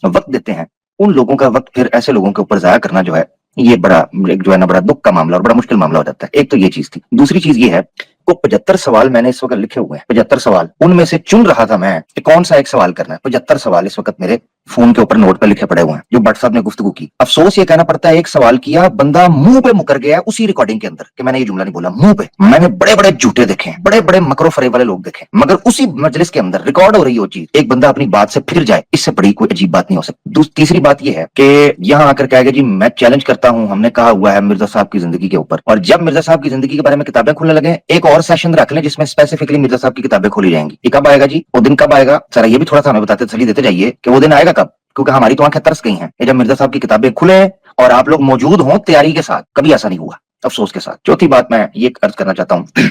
वक्त देते हैं, उन लोगों का वक्त फिर ऐसे लोगों के ऊपर जाया करना जो है ये बड़ा जो है ना बड़ा दुख का मामला और बड़ा मुश्किल मामला हो जाता है। एक तो ये चीज थी। दूसरी चीज ये है को 75 सवाल मैंने इस वक्त लिखे हुए हैं, 75 सवाल, उनमें से चुन रहा था मैं कि कौन सा एक सवाल करना है। 75 सवाल इस वक्त मेरे फोन के ऊपर नोट पे लिखे पड़े हुए हैं जो भट्ट साहब ने गुफ्तगू की। अफसोस ये कहना पड़ता है एक सवाल किया, बंदा मुंह पे मुकर गया है उसी रिकॉर्डिंग के अंदर कि मैंने ये जुमला नहीं बोला। मुंह पे मैंने बड़े बड़े झूठे देखे हैं, बड़े बड़े मकरो फरेब वाले लोग देखे, मगर उसी मजलिस के अंदर रिकॉर्ड हो रही हो चीज, एक बंदा अपनी बात से फिर जाए, इससे बड़ी कोई अजीब बात नहीं हो सकती। तीसरी बात यह है कि यहाँ आकर कहेगा जी मैं चैलेंज करता हूँ, हमने कहा हुआ है मिर्जा साहब की जिंदगी के ऊपर, और जब मिर्जा साहब की जिंदगी के बारे में किताबें खुलने लगे, एक और सेशन रख लें जिसमें स्पेसिफिकली मिर्जा साहब की किताबें खोली जाएंगी। ये कब आएगा जी? वो दिन कब आएगा? सर ये भी थोड़ा सा हमें बताते तसल्ली देते जाइए कि वो दिन आएगा कब, क्योंकि हमारी तो आंखें तरस गई हैं। जब मिर्जा साहब की किताबें खुले और आप लोग मौजूद हों तैयारी के साथ, कभी ऐसा नहीं हुआ, अफसोस के साथ। चौथी बात मैं ये अर्ज करना चाहता हूँ,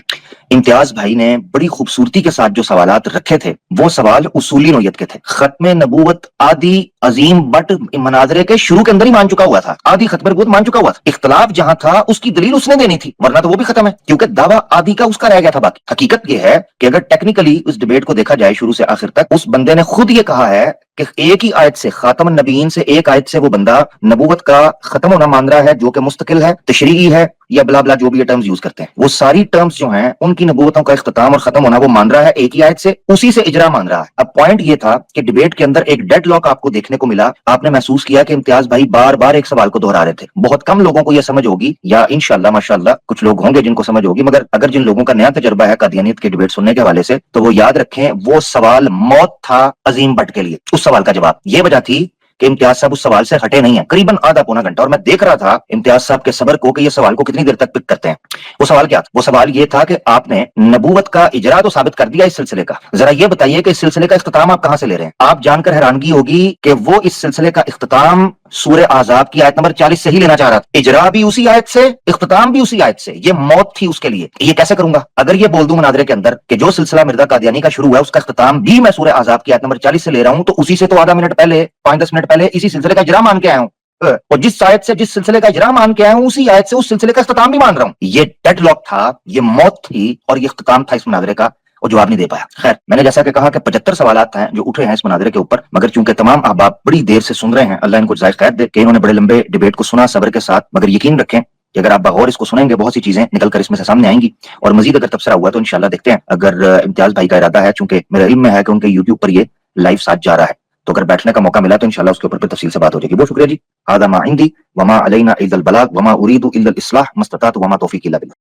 इम्तियाज भाई ने बड़ी खूबसूरती के साथ जो सवालात रखे थे वो सवाल उसूली नोयत के थे। खत्म नबूवत आदि अजीम बट मनाजरे के शुरू के अंदर ही मान चुका हुआ था, आदि खत्म नबूवत मान चुका हुआ था। इख्तलाफ जहां था उसकी दलील उसने देनी थी, वरना तो वो भी खत्म है क्योंकि दावा आदि का उसका रह गया था। बाकी हकीकत यह है कि अगर टेक्निकली उस डिबेट को देखा जाए शुरू से आखिर तक, उस बंदे ने खुद ये कहा है कि एक ही आयत से, खातमुन नबीयीन से एक आयत से वो बंदा नबूवत का खत्म होना मान रहा है, जो कि मुस्तकिल है, तशरीई है या बला बला जो भी ये टर्म्स यूज करते हैं, वो सारी टर्म्स जो हैं उनकी नबूवतों का इख्तिताम और खत्म होना वो मान रहा है एक ही आयत से, उसी से इजरा मान रहा है। अब पॉइंट ये था कि डिबेट के अंदर एक डेड लॉक आपको देखने को मिला। आपने महसूस किया कि इम्तियाज भाई बार बार एक सवाल को दोहरा रहे थे। बहुत कम लोगों को यह समझ होगी, या इंशाल्लाह माशाल्लाह कुछ लोग होंगे जिनको समझ होगी, मगर अगर जिन लोगों का नया तजर्बा है कादियानियत के डिबेट सुनने के हवाले से, तो वो याद रखें वो सवाल मौत था अजीम भट्ट के लिए। उस सवाल का जवाब ये वजह थी कि इम्तियाज साहब उस सवाल से हटे नहीं है करीबन आधा पौना घंटा, और मैं देख रहा था इम्तियाज साहब के सबर को कि ये सवाल को कितनी देर तक पिक करते हैं। वो सवाल क्या था? वो सवाल ये था कि आपने नबूवत का इजरा तो साबित कर दिया इस सिलसिले का, जरा ये बताइए कि इस सिलसिले का इख्तिताम आप कहां से ले रहे हैं? आप जानकर हैरानगी होगी कि वो इस सिलसिले का इख्तिताम सूरह आज़ाब की आयत नंबर 40 से ही लेना चाह रहा था। इजरा भी उसी आयत से, इख्तिताम भी उसी आयत से। ये मौत थी उसके लिए। ये कैसे करूंगा? अगर ये बोल दूं मुनाजरे के अंदर कि जो सिलसिला मिर्जा कादियानी का शुरू हुआ है उसका इख्तिताम भी मैं सूरह आज़ाब की आयत नंबर 40 से ले रहा हूं, तो उसी से तो आधा मिनट पहले, 5-10 मिनट पहले इसी सिलसिले का इजरा मान के आया हूं, और जिस आयत से जिस सिलसिले का इजरा मान के आया हूं उसी आयत से उस सिलसिले का इख्तिताम भी मान रहा हूं। ये डेडलॉक था, ये मौत थी और ये इख्तिताम था इस मुनाजरे का। وہ جواب نہیں دے پایا. خیر میں نے جیسا کہ کہا کہ 75 سوالات ہیں جو اٹھے ہیں اس مناظرے کے اوپر, مگر چونکہ تمام احباب بڑی دیر سے سن رہے ہیں, اللہ ان کو جزائے خیر دے کہ انہوں نے بڑے لمبے ڈیبیٹ کو سنا صبر کے ساتھ, مگر یقین رکھیں کہ اگر آپ بغور اس کو سنیں گے بہت سی چیزیں نکل کر اس میں سے سامنے آئیں گی, اور مزید اگر تبصرہ ہوا تو انشاءاللہ دیکھتے ہیں. اگر امتیاز بھائی کا ارادہ ہے, چونکہ میرے علم میں ہے کہ ان کے یوٹیوب پر یہ لائیو ساتھ جا رہا ہے, تو اگر بیٹھنے کا موقع ملا تو انشاءاللہ اس کے اوپر پھر تفصیل سے بات ہو جائے گی. بہت شکریہ جی. هذا ما عندي وما علينا الا البلاغ وما اريد الا الاصلاح ما استطعت وما توفيقي الا بالله.